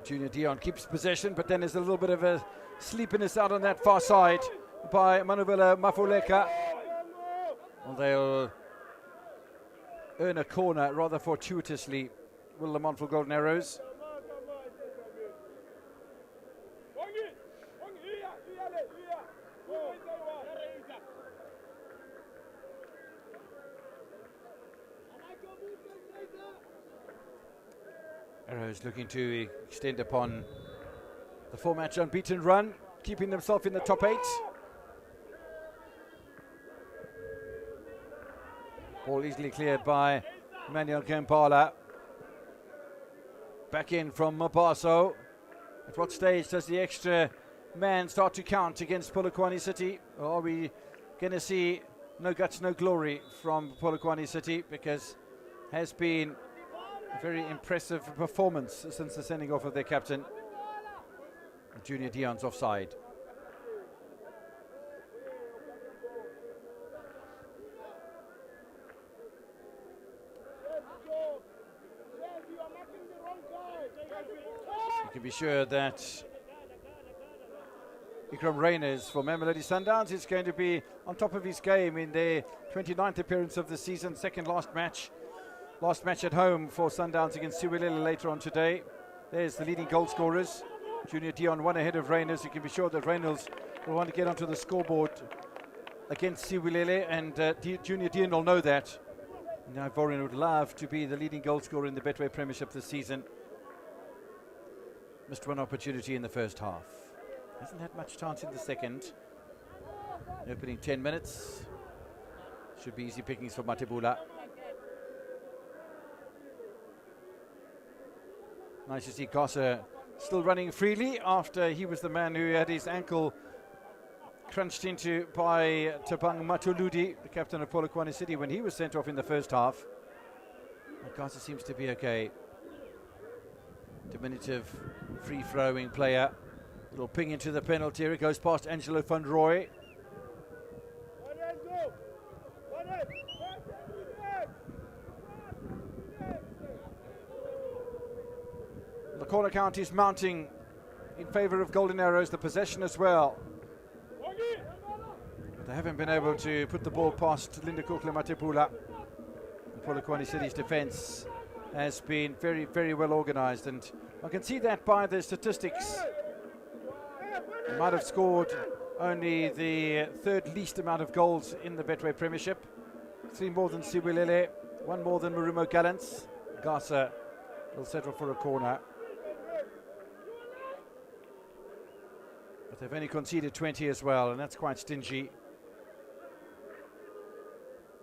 Junior Dion keeps possession, but then there's a little bit of a sleepiness out on that far side by Manuvela Mafuleka. Well, they'll earn a corner rather fortuitously, will the Lamontville Golden Arrows. Arrows looking to extend upon the 4-match unbeaten run, keeping themselves in the top 8. Ball easily cleared by Emmanuel Kampala. Back in from Mabaso. At what stage does the extra man start to count against Polokwane City? Or are we going to see no guts, no glory from Polokwane City? Because has been a very impressive performance since the sending off of their captain. Junior Dion's offside. You can be sure that Ikram Reyners for Mamelodi Sundowns is going to be on top of his game in their 29th appearance of the season, second last match. Last match at home for Sundowns against Siwilele later on today. There's the leading goal scorers. Junior Dion one ahead of Reyners. You can be sure that Reynolds will want to get onto the scoreboard against Siwilele, and Junior Dion will know that. Now Ivorian would love to be the leading goal scorer in the Betway Premiership this season. Missed one opportunity in the first half. Hasn't had much chance in the second. Opening 10 minutes. Should be easy pickings for Matebula. Nice to see Gossa still running freely after he was the man who had his ankle crunched into by Tabang Matuludi, the captain of Polokwane City, when he was sent off in the first half. Gossa seems to be okay. Diminutive, free-throwing player. Little ping into the penalty area, goes past Angelo van Roy. The corner count is mounting in favour of Golden Arrows, the possession as well. But they haven't been able to put the ball past Linda Kukla Matebula. Polokwane City's defence has been very, very well organised, and I can see that by the statistics. They might have scored only the third least amount of goals in the Betway Premiership. 3 more than Siwilele, 1 more than Marumo Gallants. Gossa will settle for a corner. But they've only conceded 20 as well, and that's quite stingy.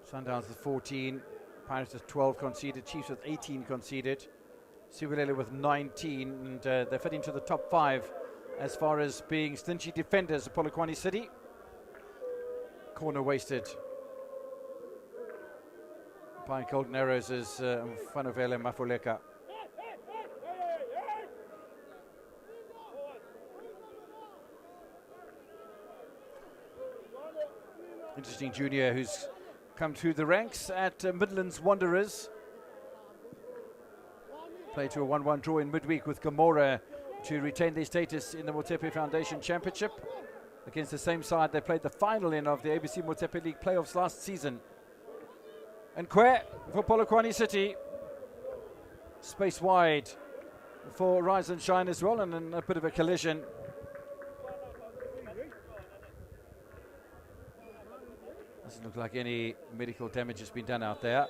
Sundowns with 14, Pirates with 12 conceded, Chiefs with 18 conceded, Siwilele with 19, and they fit into the top 5 as far as being stingy defenders of Polokwane City. Corner wasted by Golden Arrows is Fanuvele Mafuleka. Interesting junior who's come through the ranks at Midlands Wanderers. Played to a 1-1 draw in midweek with Gomora to retain their status in the Motepe Foundation Championship. Against the same side they played the final in of the ABC Motepe League playoffs last season. And Kwe for Polokwane City. Space wide for Rise and Shine as well, and then a bit of a collision. Doesn't look like any medical damage has been done out there.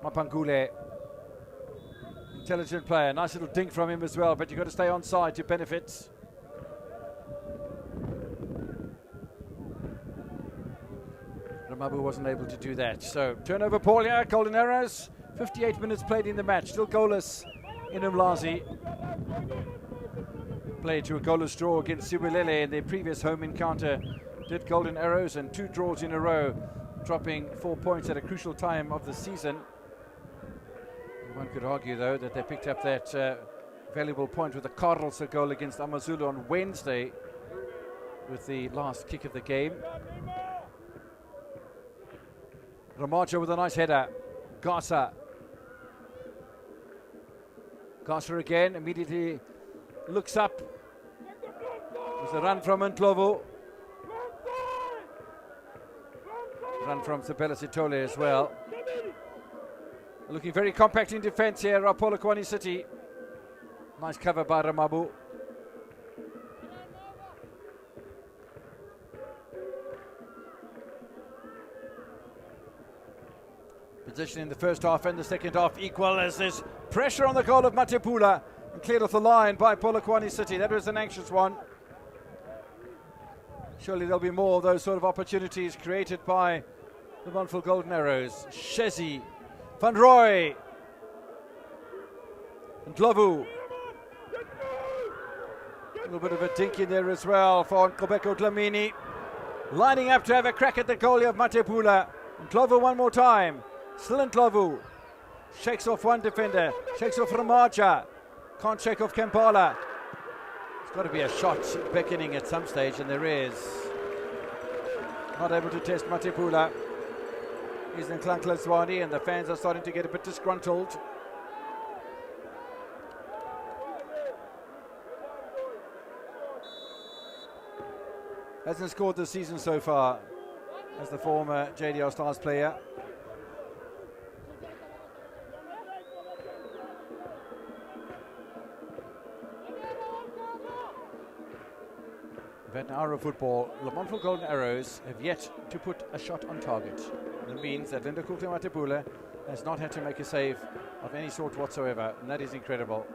Mapangule, intelligent player, nice little dink from him as well, but you've got to stay on side to benefit. Ramabu wasn't able to do that. So turnover ball here, Golden Arrows. 58 minutes played in the match, still goalless in Umlazi. Played to a goalless draw against Siwelele in their previous home encounter. Did Golden Arrows, and 2 draws in a row, dropping 4 points at a crucial time of the season. One could argue, though, that they picked up that valuable point with a Carlse goal against Amazulu on Wednesday with the last kick of the game. Ramacho with a nice header. Gasa again, immediately looks up. There's a run from Ndlovu. Run from Sabela Sitole as well. Looking very compact in defence here, Polokwane City. Nice cover by Ramabu. Position in the first half and the second half equal as there's pressure on the goal of Matepula and cleared off the line by Polokwane City. That was an anxious one. Surely there'll be more of those sort of opportunities created by the Lamontville Golden Arrows. Shezi, Van Roy, and Ndlovu. A little bit of a dink in there as well for Nkobeko Dlamini. Lining up to have a crack at the goalie of Matepula. Ndlovu one more time. Still Ndlovu. Shakes off one defender. Shakes off Ramaja. Can't shake off Kampala. There's got to be a shot beckoning at some stage, and there is. Not able to test Matepula. He's in Klankla Zwani, and the fans are starting to get a bit disgruntled. Hasn't scored this season so far as the former JDR Stars player. We've had an hour of football. Lamontville Golden Arrows have yet to put a shot on target. That means that Linda Kukle Matepula has not had to make a save of any sort whatsoever, and that is incredible.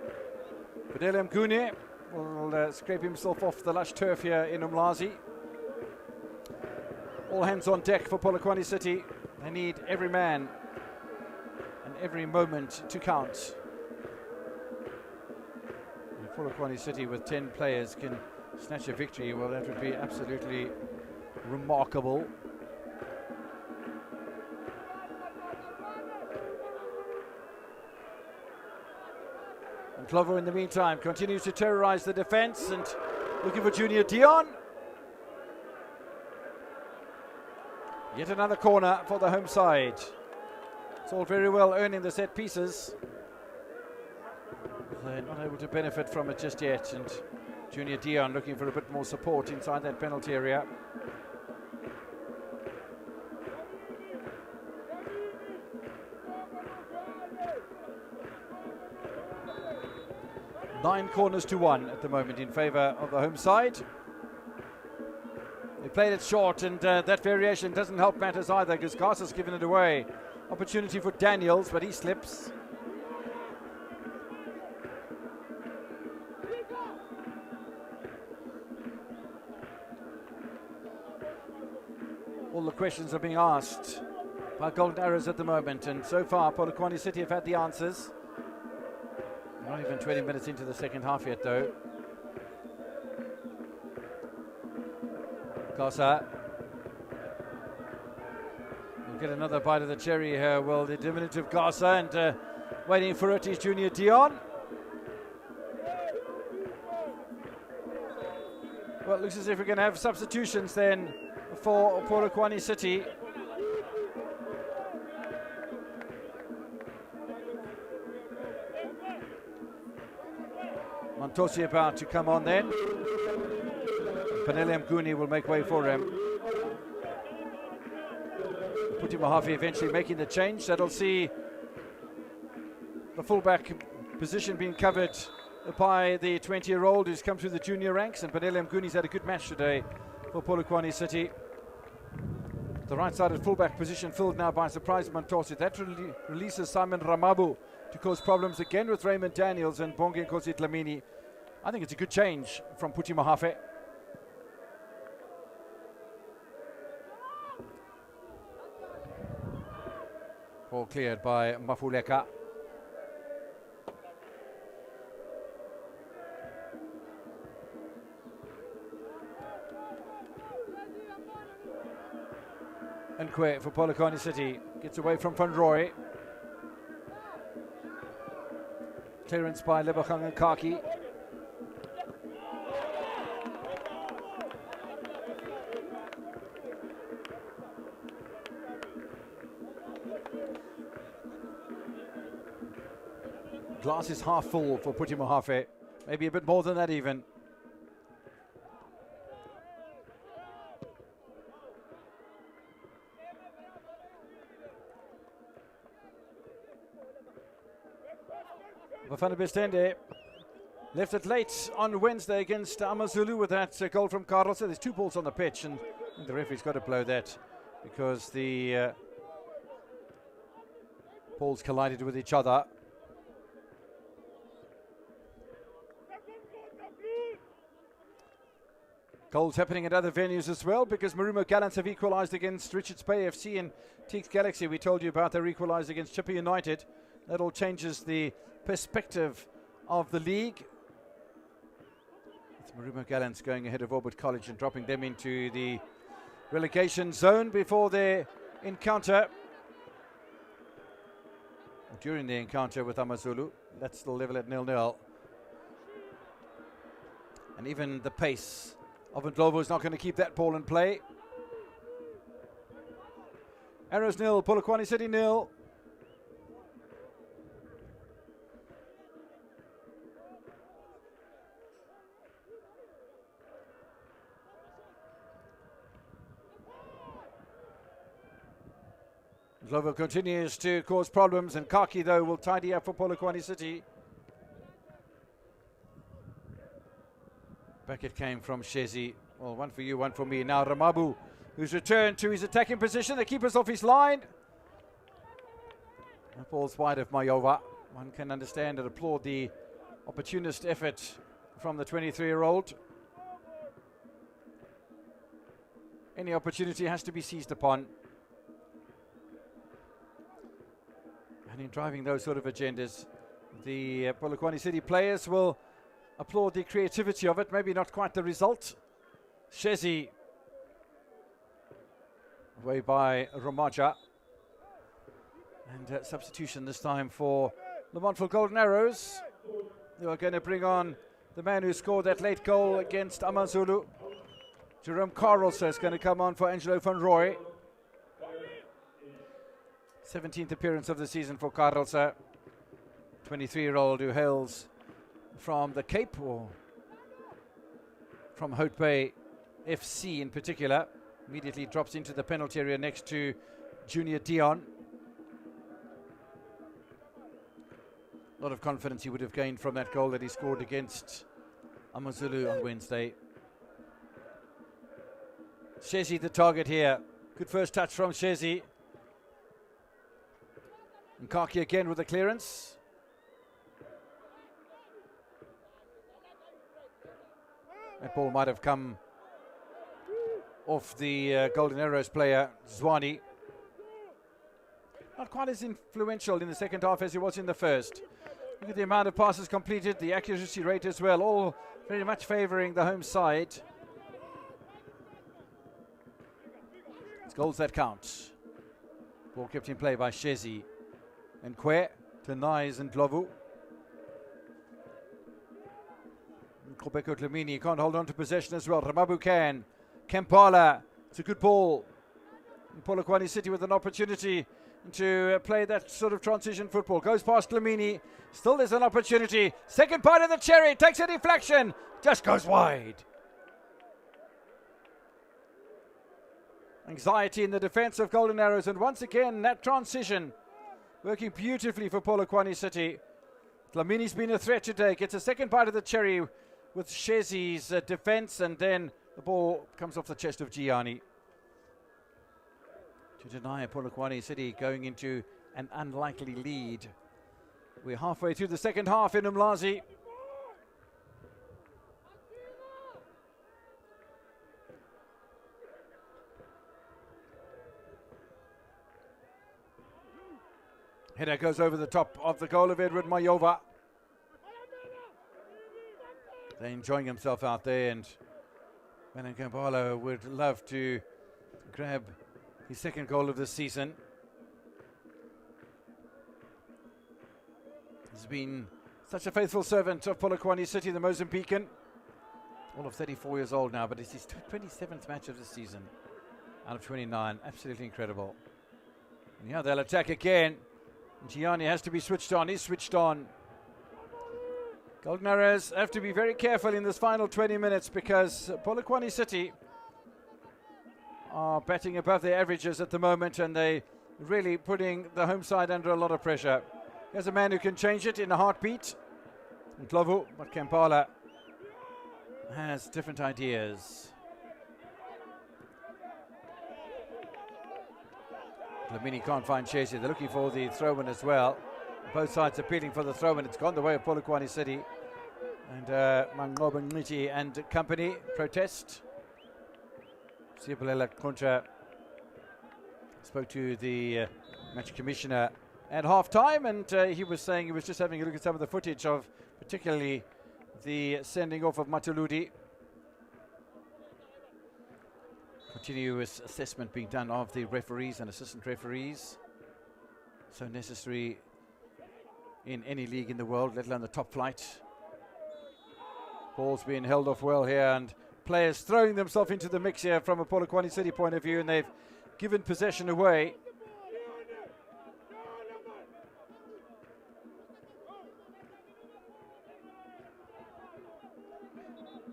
Fidele Mgune will scrape himself off the lush turf here in Umlazi. All hands on deck for Polokwane City. They need every man and every moment to count. And Polokwane City with 10 players can snatch a victory. Well, that would be absolutely remarkable. And Clover in the meantime continues to terrorize the defense and looking for Junior Dion. Yet another corner for the home side. It's all very well earning the set pieces. They're not able to benefit from it just yet, and Junior Dion looking for a bit more support inside that penalty area. Nine corners to 1 at the moment in favour of the home side. They played it short, and that variation doesn't help matters either because Garza's given it away. Opportunity for Daniels, but he slips. All the questions are being asked by Golden Arrows at the moment, and so far Polokwane City have had the answers. Not even 20 minutes into the second half yet, though. Kosa will get another bite of the cherry here. Well, the diminutive Kosa, and waiting for it is Junior Dion. Well, it looks as if we're going to have substitutions then for Polokwane City. Montosi about to come on then. Panele Mguni will make way for him. Puti Mahafi eventually making the change. That'll see the fullback position being covered by the 20-year-old who's come through the junior ranks, and Benele Mguni's had a good match today for Polokwane City. The right-sided fullback position filled now by Surprise Mantosi. That releases Simon Ramabu to cause problems again with Raymond Daniels and Bongi Nkosi Dlamini. I think it's a good change from Puti Mahafe. Ball cleared by Mafuleka. Nkwe for Polokwane City gets away from Van Roy. Clearance by Lebogang and Kaki. Glass is half full for Puti Mahafe, maybe a bit more than that even. Bafana Bestende left it late on Wednesday against AmaZulu with that goal from Carlos. So there's 2 balls on the pitch, and the referee's got to blow that because the balls collided with each other. Goals happening at other venues as well, because Marumo Gallants have equalised against Richards Bay FC, and Teeks Galaxy, we told you about, their equalised against Chippa United. That all changes the perspective of the league. It's Marumo Gallants going ahead of Orbit College and dropping them into the relegation zone before their encounter. During the encounter with AmaZulu, that's still level at 0-0. And even the pace of Ndlovu is not going to keep that ball in play. Arrows 0, Polokwane City 0. Ndlovu continues to cause problems, and Kaki though will tidy up for Polokwane City. Back it came from Shezi. Well, one for you, one for me. Now Ramabu, who's returned to his attacking position. The keeper's off his line. That ball's wide of Mayova. One can understand and applaud the opportunist effort from the 23-year-old. Any opportunity has to be seized upon. And in driving those sort of agendas, the Polokwane City players will applaud the creativity of it, maybe not quite the result. Shezi, away by Ramaja. And substitution this time for Lamontville Golden Arrows. They are going to bring on the man who scored that late goal against AmaZulu. Jerome Carlson is going to come on for Angelo Van Roy. 17th appearance of the season for Carlson. 23-year-old who hails from the Cape, or from Hout Bay FC in particular. Immediately drops into the penalty area next to Junior Dion. A lot of confidence he would have gained from that goal that he scored against AmaZulu on Wednesday. Shezi the target here. Good first touch from Shezi. And Kaki again with the clearance. That ball might have come off the Golden Arrows player, Zwane. Not quite as influential in the second half as he was in the first. Look at the amount of passes completed, the accuracy rate as well, all very much favouring the home side. It's goals that count. Ball kept in play by Shezi. And Nkwe denies Ndlovu. Kobeko Dlamini can't hold on to possession as well. Ramabu can. Kampala. It's a good ball. And Polokwane City with an opportunity to play that sort of transition football. Goes past Dlamini. Still there's an opportunity. Second part of the cherry. Takes a deflection. Just goes wide. Anxiety in the defence of Golden Arrows. And once again, that transition working beautifully for Polokwane City. Dlamini's been a threat today. Gets a second bite of the cherry with Shezi's defence, and then the ball comes off the chest of Gianni. To deny Polokwane City going into an unlikely lead. We're halfway through the second half in Umlazi. Header goes over the top of the goal of Edward Mayova. They're enjoying himself out there, and Melan Kampala would love to grab his second goal of the season. He's been such a faithful servant of Polokwane City, the Mozambican. All of 34 years old now, but it's his 27th match of the season out of 29. Absolutely incredible. And yeah, they'll attack again. Gianni has to be switched on. He's switched on. Golden Arrows have to be very careful in this final 20 minutes because Polokwane City are batting above their averages at the moment, and they really putting the home side under a lot of pressure. Here's a man who can change it in a heartbeat. Ndlovu, but Kampala has different ideas. Lamini can't find Shezi. They're looking for the throw-in as well. Both sides appealing for the throw-in. It's gone the way of Polokwane City. And Mangoba Ngiti and company protest. Sibulela Kunta spoke to the match commissioner at half-time, and he was saying he was just having a look at some of the footage of particularly the sending off of Matuludi. Continuous assessment being done of the referees and assistant referees. So necessary in any league in the world, let alone the top flight. Ball's being held off well here, and players throwing themselves into the mix here from a Polokwane City point of view, and they've given possession away.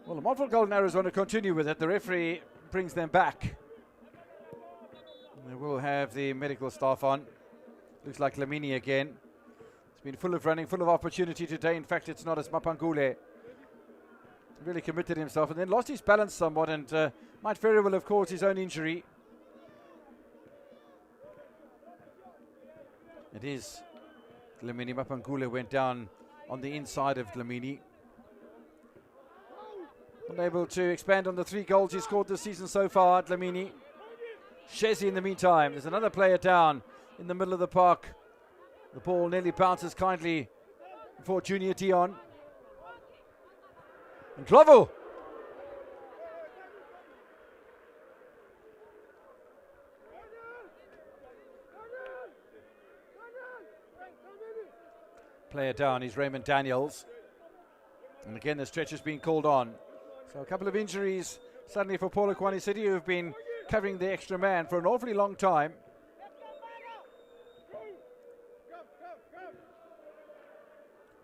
Well, the Lamontville Golden Arrows want to continue with it. The referee brings them back. They will have the medical staff on. Looks like Lamini again. It's been full of running, full of opportunity today. In fact, it's not as Mapangule. Really committed himself and then lost his balance somewhat, and might very well have caused his own injury. It is Lamini. Mapangule went down on the inside of Lamini. Unable to expand on the 3 goals he scored this season so far, Dlamini. Shezi in the meantime. There's another player down in the middle of the park. The ball nearly bounces kindly for Junior Dion. And Ndlovu. Player down is Raymond Daniels. And again the stretch has been called on. So a couple of injuries suddenly for Polokwane City, who have been covering the extra man for an awfully long time.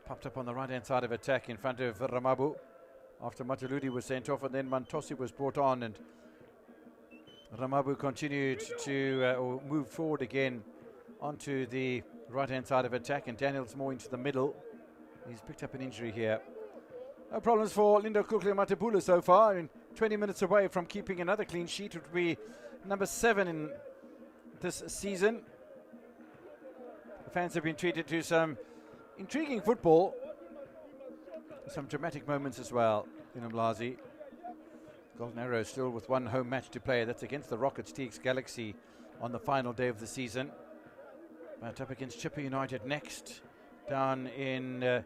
Popped up on the right-hand side of attack in front of Ramabu after Matuludi was sent off, and then Mantosi was brought on, and Ramabu continued to or moved forward again onto the right-hand side of attack, and Daniels more into the middle. He's picked up an injury here. No problems for Lindo Kukle Matebula so far, and 20 minutes away from keeping another clean sheet. It would be number 7 in this season. The fans have been treated to some intriguing football, some dramatic moments as well in Umlazi. Golden Arrows still with one home match to play. That's against the Rockets TX Galaxy on the final day of the season. But up against Chipper United next, down in the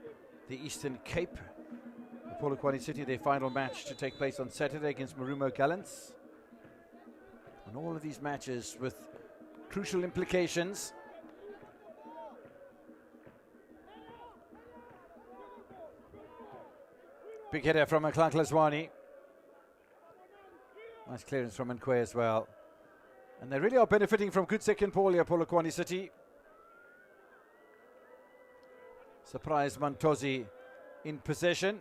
Eastern Cape. Polokwane City, their final match to take place on Saturday against Marumo Gallants. And all of these matches with crucial implications. Big header from Aklank Laswani. Nice clearance from Nkwe as well. And they really are benefiting from good second ball here, Polokwane City. Surprise Mantosi in possession.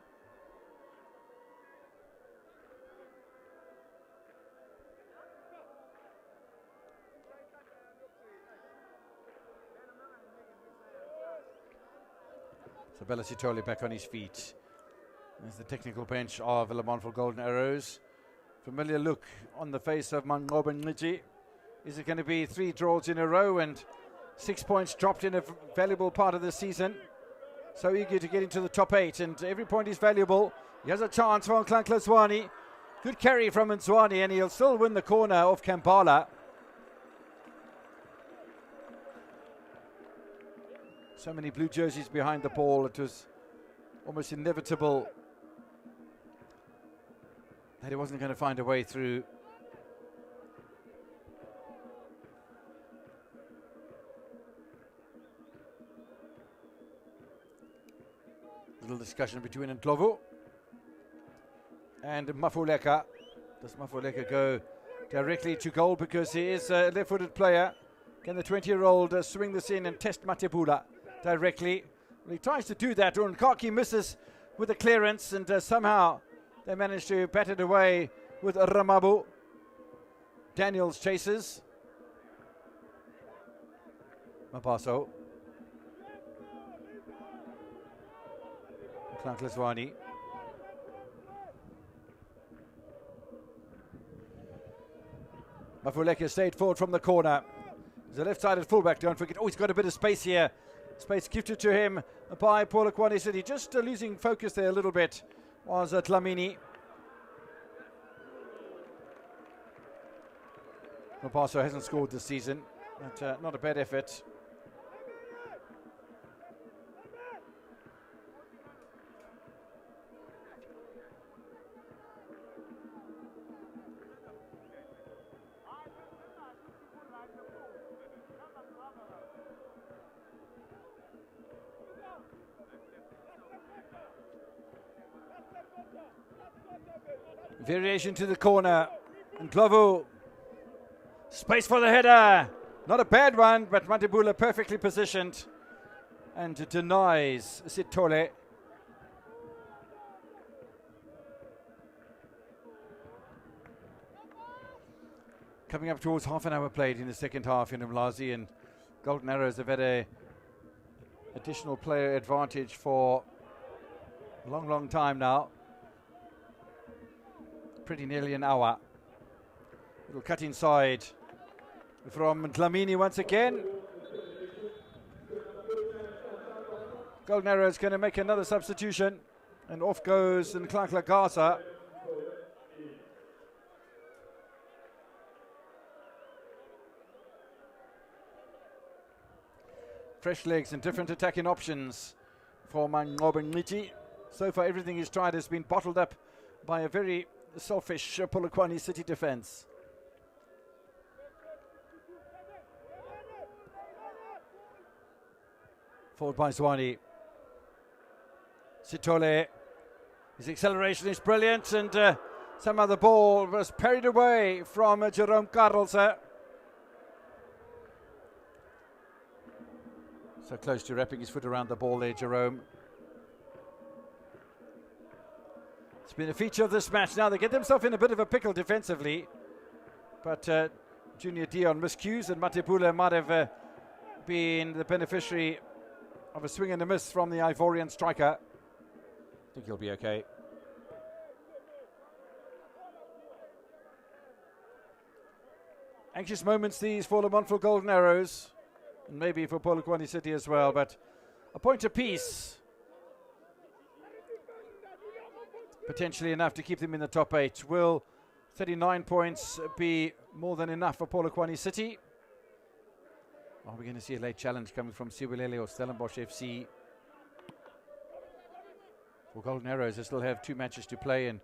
Sabella Sitole back on his feet. There's the technical bench of Lamontville Golden Arrows. Familiar look on the face of Mangoba Niji. Is it going to be 3 draws in a row and 6 points dropped in a valuable part of the season? So eager to get into the top 8, and every point is valuable. He has a chance for Klankla Zwane. Good carry from Nzwane, and he'll still win the corner off Kampala. So many blue jerseys behind the ball, it was almost inevitable that he wasn't going to find a way through. Little discussion between Ndlovu and Mafuleka. Does Mafuleka go directly to goal because he is a left-footed player? Can the 20-year-old swing this in and test Matebula directly? Well, he tries to do that. Nkaki misses with the clearance, and somehow they manage to bat it away with Ramabu. Daniels chases. Mapaso. Klankla Zwane. Mafuleka stayed forward from the corner. He's a left-sided fullback, don't forget. Oh, he's got a bit of space here. Space gifted to him by Polokwane City. Just losing focus there a little bit was Dlamini. Mapaso hasn't scored this season, but not a bad effort. Variation to the corner, and Ndlovu. Space for the header. Not a bad one, but Matebula perfectly positioned and denies Sitole. Coming up towards half an hour played in the second half in Umlazi, and Golden Arrows have had a additional player advantage for a long time now. Pretty nearly an hour. Little cut inside from Dlamini once again. Golden Arrows going to make another substitution, and off goes Klankla Gaza. Fresh legs and different attacking options for Mangoba Niji. So far everything he's tried has been bottled up by a very selfish Polokwane City defence. Forward by Zwane. Sitole. His acceleration is brilliant, and somehow the ball was parried away from Jerome Carlse. So close to wrapping his foot around the ball there, Jerome. It's been a feature of this match. Now they get themselves in a bit of a pickle defensively, but Junior Dion miscues, and Matebula might have been the beneficiary of a swing and a miss from the Ivorian striker. I think he'll be okay. Anxious moments these for Lamontville Golden Arrows, and maybe for Polokwane City as well, but a point apiece. Potentially enough to keep them in the top 8. Will 39 points be more than enough for Polokwane City? Are we going to see a late challenge coming from Siwelele or Stellenbosch FC? For Golden Arrows, they still have 2 matches to play, and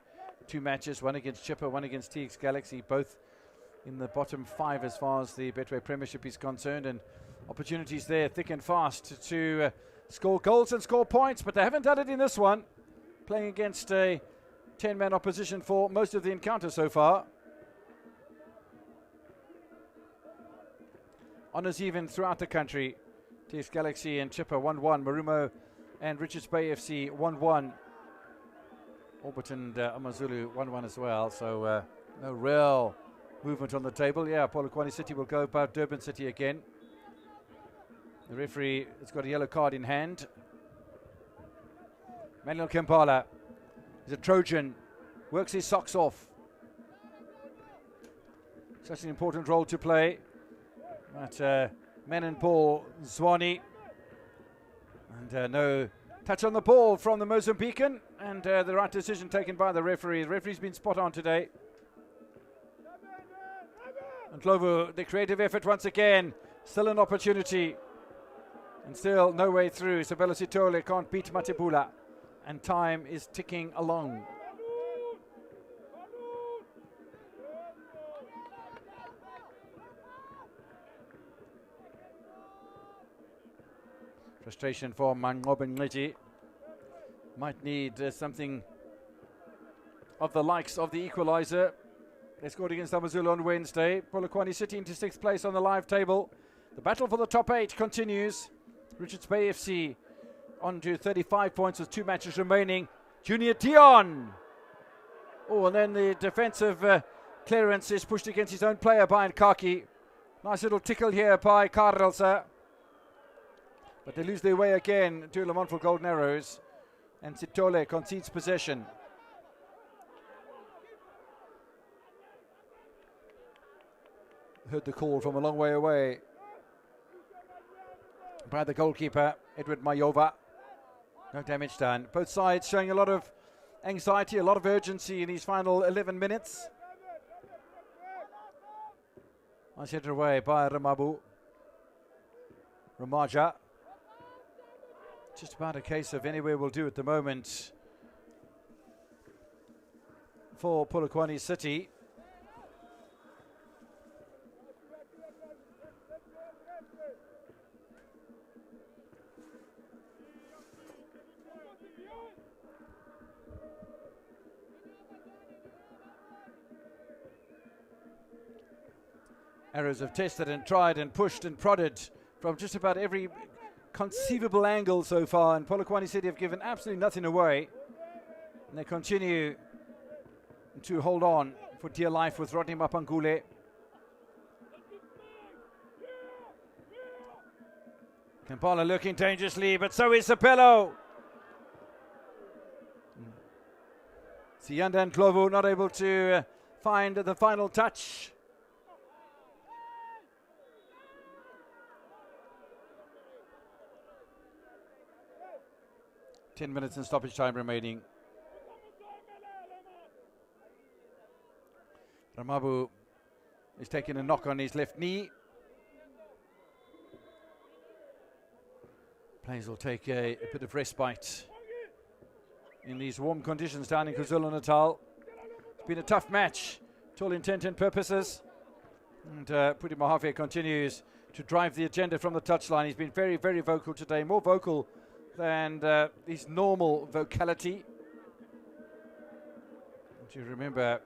2 matches, one against Chipper, one against TX Galaxy, both in the bottom 5 as far as the Betway Premiership is concerned, and opportunities there thick and fast to score goals and score points, but they haven't done it in this one. Playing against a 10-man opposition for most of the encounter so far. Honours even throughout the country. TX Galaxy and Chipper 1-1. Marumo and Richards Bay FC 1-1. Orbit and Amazulu 1-1 as well. So no real movement on the table. Yeah, Polokwane City will go above Durban City again. The referee has got a yellow card in hand. Manuel Kampala is a Trojan, works his socks off. Such an important role to play. But Menon Paul Zwane. And no touch on the ball from the Mozambican. And the right decision taken by the referee. The referee's been spot on today. And Ndlovu, the creative effort once again. Still an opportunity. And still no way through. Sabelo Sitole can't beat Matebula. And time is ticking along. Frustration for Mangobe Nleti. Might need something of the likes of the equaliser. They scored against Amazulu on Wednesday. Polokwane City into 6th place on the live table. The battle for the top 8 continues. Richards Bay FC on to 35 points with 2 matches remaining. Junior Dion. Oh, and then the defensive clearance is pushed against his own player by Nkaki. Nice little tickle here by Karelsa. But they lose their way again to Lamontville Golden Arrows. And Sitole concedes possession. Heard the call from a long way away by the goalkeeper, Edward Mayova. No damage done. Both sides showing a lot of anxiety, a lot of urgency in these final 11 minutes. Nice header away by Ramaja. Just about a case of anywhere will do at the moment for Polokwane City. Arrows have tested and tried and pushed and prodded from just about every conceivable angle so far, and Polokwane City have given absolutely nothing away, and they continue to hold on for dear life with Rodney Mapangule. Kampala looking dangerously, but so is Sabelo. Siyanda and Ndlovu not able to find the final touch. Ten minutes in stoppage time remaining. Ramabu is taking a knock on his left knee. Players will take a bit of respite in these warm conditions down in KwaZulu-Natal. It's been a tough match to all intent and purposes. And Pudi Mahafia continues to drive the agenda from the touchline. He's been very, very vocal today, more vocal than his normal vocality. Do you remember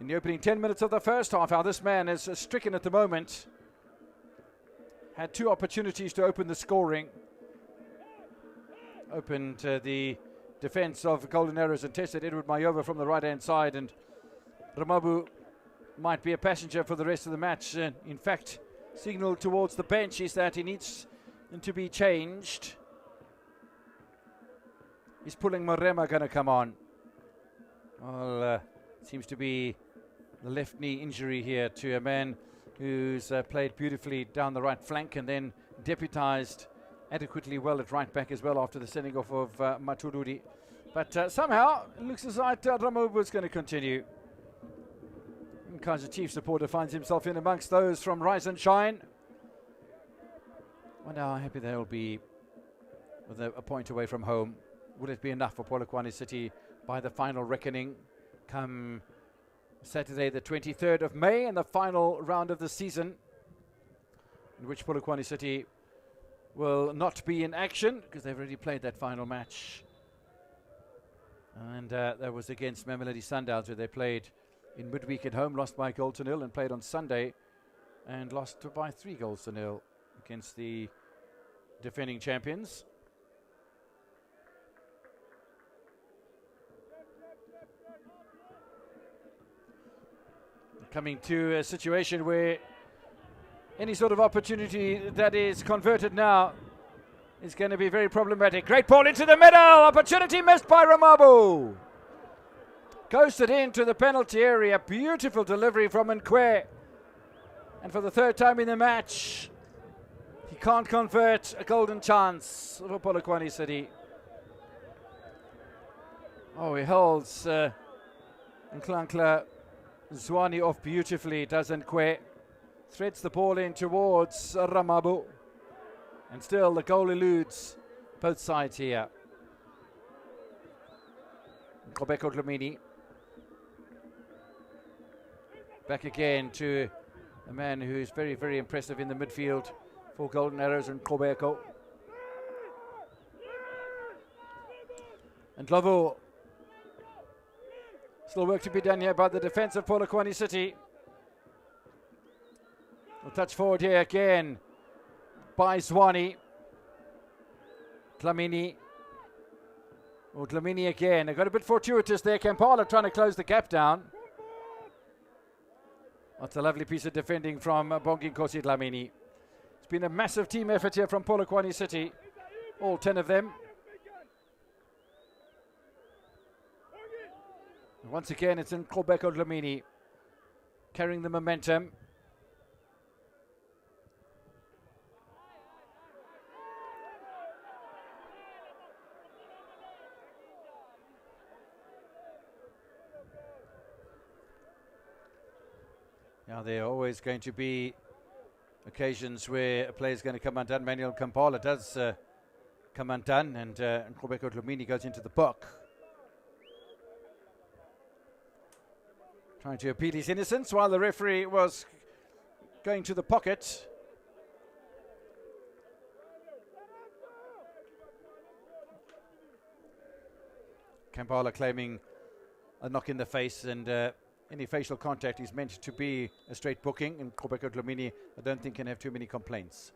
in the opening 10 minutes of the first half how this man is stricken at the moment? Had 2 opportunities to open the scoring. Opened the defence of Golden Arrows and tested Edward Mayova from the right-hand side, and Ramabu might be a passenger for the rest of the match. In fact, signal towards the bench is that he needs to be changed. Is Pulling Marema going to come on? Well, seems to be the left knee injury here to a man who's played beautifully down the right flank and then deputised adequately well at right back as well after the sending off of Maturudi. But somehow it looks as though Ramabu is going to continue. And Kaizer Chiefs supporter finds himself in amongst those from Rise and Shine. Wonder how happy they'll be with a point away from home. Will it be enough for Polokwane City by the final reckoning come Saturday the 23rd of May and the final round of the season, in which Polokwane City will not be in action because they've already played that final match. And that was against Mamelodi Sundowns, where they played in midweek at home, lost by a goal to nil, and played on Sunday and lost by 3 goals to nil against the defending champions. Coming to a situation where any sort of opportunity that is converted now is going to be very problematic. Great ball into the middle. Opportunity missed by Ramabu. Coasted into the penalty area. Beautiful delivery from Nkwe. And for the third time in the match, he can't convert a golden chance for Polokwane City. Oh, he holds Nklankla Zwane off beautifully, does Nkwe. Threads the ball in towards Ramabu. And still the goal eludes both sides here. Nkobeko Dlamini. Back again to a man who's very, very impressive in the midfield for Golden Arrows and Nkobeko. And Ndlovu. Still work to be done here by the defence of Polokwane City. A touch forward here again by Zwane. Dlamini. Oh, Dlamini again. They got a bit fortuitous there. Kampala trying to close the gap down. That's a lovely piece of defending from Bongi Nkosi Dlamini. It's been a massive team effort here from Polokwane City. All 10 of them. And once again, it's in Nkobeko Dlamini carrying the momentum. Now, there are always going to be occasions where a player is going to come undone. Manuel Kampala does come undone, and Nkobeko Dlamini goes into the book. Trying to appeal his innocence while the referee was going to the pocket. Kampala claiming a knock in the face, and any facial contact is meant to be a straight booking, and Nkobeko Dlamini, I don't think, can have too many complaints.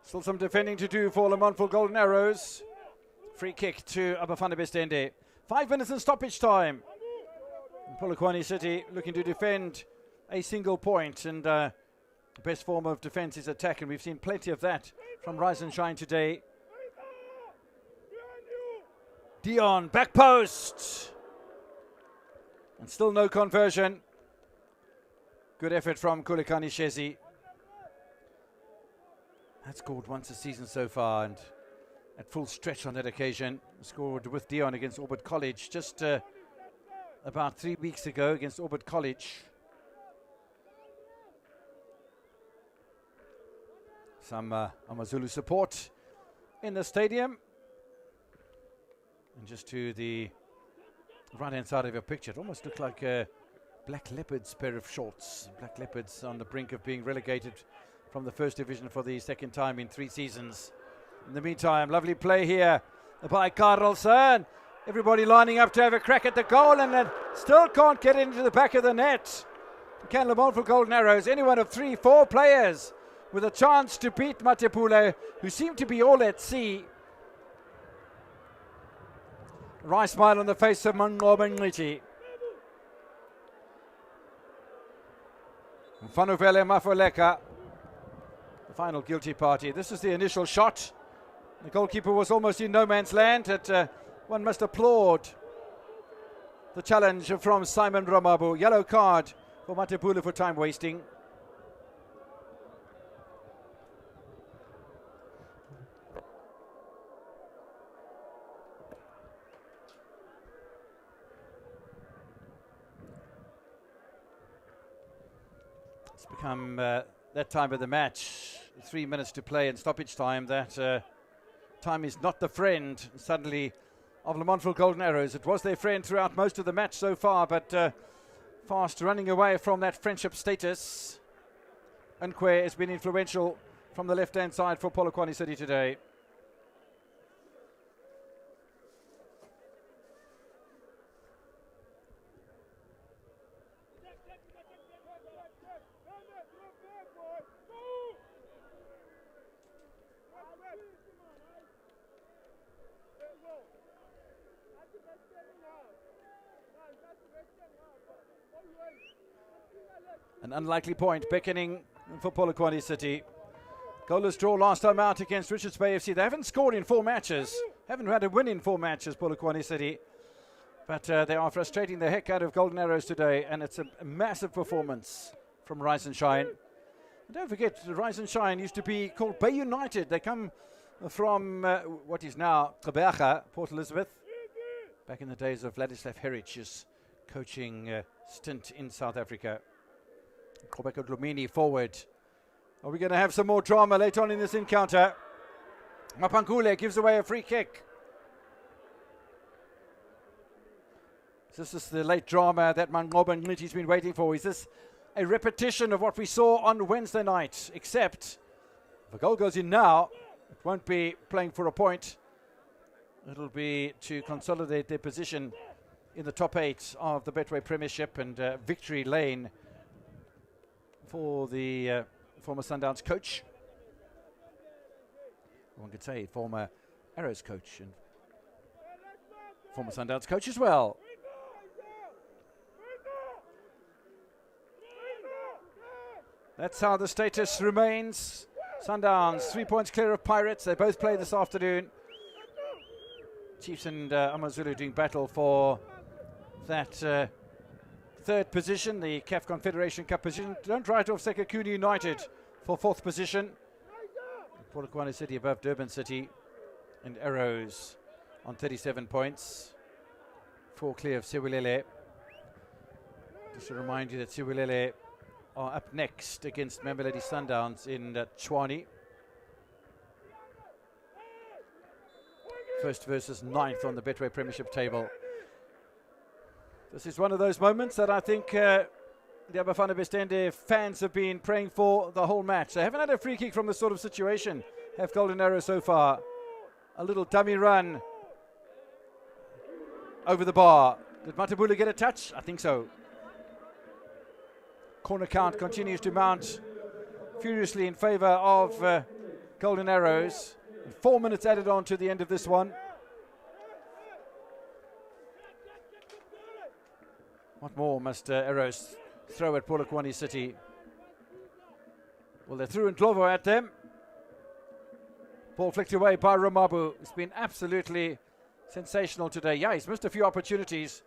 Still some defending to do for Lamontville Golden Arrows. Free kick to Abafana Bestende. 5 minutes in stoppage time. And Polokwane City looking to defend a single point, and the best form of defence is attack, and we've seen plenty of that from Rise and Shine today. Dion, back post. And still no conversion. Good effort from Kulikani Shezi. Had scored once a season so far, and at full stretch on that occasion. Scored with Dion against Orbit College just about 3 weeks ago against Orbit College. Some Amazulu support in the stadium. And just to the right-hand side of your picture, it almost looked like a Black Leopards pair of shorts. Black Leopards on the brink of being relegated from the first division for the second time in 3 seasons. In the meantime, lovely play here by Carlson. Everybody lining up to have a crack at the goal, and then still can't get into the back of the net. Can Lamontville Golden Arrows, any one of 3-4 players with a chance to beat Matepule, who seem to be all at sea. Wry smile on the face of Mangoba Ngiti. Mfanuvele Mafoleka, the final guilty party. This is the initial shot. The goalkeeper was almost in no man's land. One must applaud the challenge from Simon Ramabu. Yellow card for Matepule for time wasting. It's become that time of the match, 3 minutes to play in stoppage time, that time is not the friend suddenly of Lamontville Golden Arrows. It was their friend throughout most of the match so far, but fast running away from that friendship status. Nkwe has been influential from the left-hand side for Polokwane City today. An unlikely point beckoning for Polokwane City. Goalless draw last time out against Richards Bay FC. They haven't scored in 4 matches. Haven't had a win in 4 matches, Polokwane City. But they are frustrating the heck out of Golden Arrows today. And it's a massive performance from Rise and Shine. And don't forget, Rise and Shine used to be called Bay United. They come from what is now Gqeberha, Port Elizabeth. Back in the days of Vladislav Herich's coaching stint in South Africa. Kobeko Dlamini forward. Are we going to have some more drama later on in this encounter? Mapankule gives away a free kick. This is the late drama that Mangoba Ngliti's been waiting for. Is this a repetition of what we saw on Wednesday night? Except, if a goal goes in now, it won't be playing for a point. It'll be to consolidate their position in the top 8 of the Betway Premiership and victory lane for the former Sundowns coach. One could say former Arrows coach and former Sundowns coach as well. That's how the status remains. Sundowns 3 points clear of Pirates. They both play this afternoon. Chiefs and Amazulu doing battle for that third position, the CAF Confederation Cup position. Don't write off Sekakuni United for 4th position. Polokwane City above Durban City and Arrows on 37 points. 4 clear of Siwilele. Just to remind you that Siwilele are up next against Mamelodi Sundowns in Tshwane. 1st versus 9th on the Betway Premiership table. This is one of those moments that I think the Abafana Bestende fans have been praying for the whole match. They haven't had a free kick from this sort of situation, have Golden Arrow so far. A little dummy run over the bar. Did Matabula get a touch? I think so. Corner count continues to mount furiously in favour of Golden Arrows. 4 minutes added on to the end of this one. What more must Arrows throw at Polokwane City? Well, they threw Ndlovu at them. Ball flicked away by Ramabu. It's been absolutely sensational today. Yeah, he's missed a few opportunities,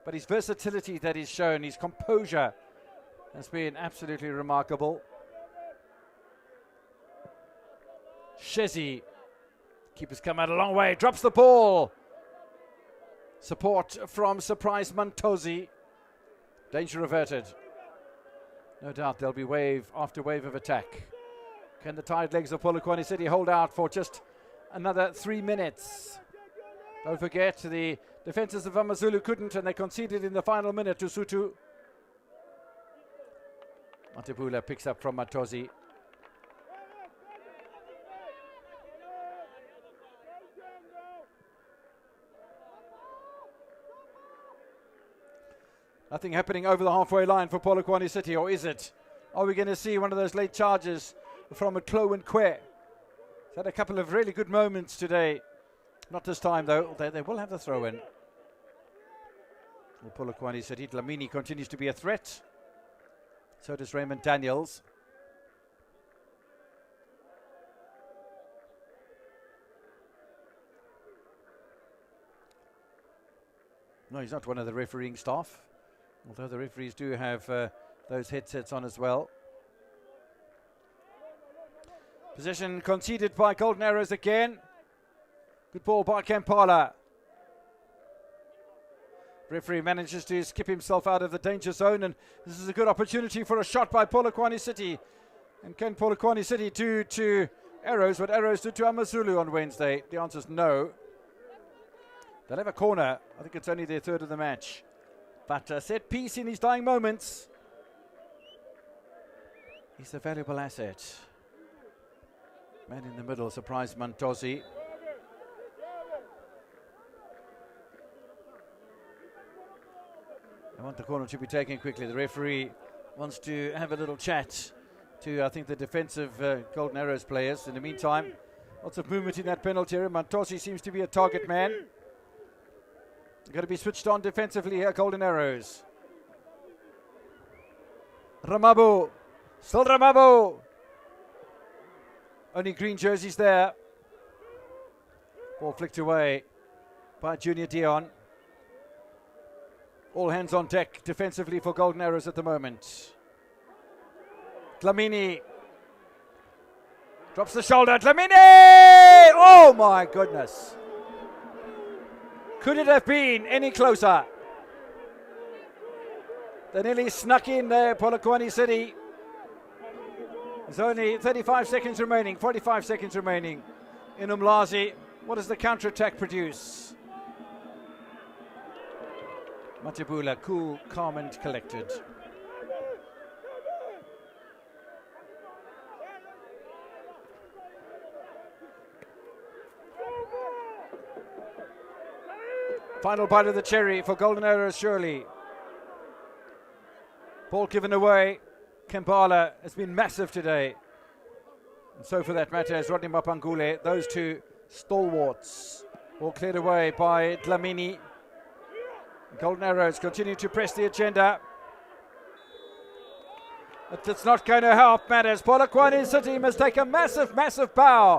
but his versatility that he's shown, his composure, has been absolutely remarkable. Shezi, keeper's come out a long way, drops the ball. Support from Surprise Mantosi. Danger averted. No doubt there'll be wave after wave of attack. Can the tired legs of Polokwane City hold out for just another 3 minutes? Don't forget, the defences of Amazulu couldn't, and they conceded in the final minute to Sutu. Matebula picks up from Matosi. Nothing happening over the halfway line for Polokwane City, or is it? Are we going to see one of those late charges from a Klo and Kwe? He's had a couple of really good moments today. Not this time, though. They will have the throw-in. Well, Polokwane City, Dlamini continues to be a threat. So does Raymond Daniels. No, he's not one of the refereeing staff, although the referees do have those headsets on as well. Possession conceded by Golden Arrows again. Good ball by Kampala. Referee manages to skip himself out of the danger zone, and this is a good opportunity for a shot by Polokwane City. And can Polokwane City do to Arrows what Arrows did to Amazulu on Wednesday? The answer is no. They'll have a corner. I think it's only their third of the match. But set piece in his dying moments. He's a valuable asset. Man in the middle, Surprise Mantosi. I want the corner to be taken quickly. The referee wants to have a little chat to, I think, the defensive Golden Arrows players. In the meantime, lots of movement in that penalty area. Mantosi seems to be a target man. Going to be switched on defensively here, Golden Arrows. Ramabu. Still Ramabu. Only green jerseys there. Ball flicked away by Junior Dion. All hands on deck defensively for Golden Arrows at the moment. Dlamini drops the shoulder. Dlamini! Oh my goodness. Could it have been any closer? They nearly snuck in there, Polokwane City. There's only 35 seconds remaining, 45 seconds remaining in Umlazi. What does the counter-attack produce? Matebula, cool, calm and collected. Final bite of the cherry for Golden Arrows, surely. Ball given away. Kampala has been massive today. And so for that matter is Rodney Mapangule. Those two stalwarts. Ball cleared away by Dlamini. Golden Arrows continue to press the agenda. But it's not going to help matters. Polokwane City must take a massive, massive bow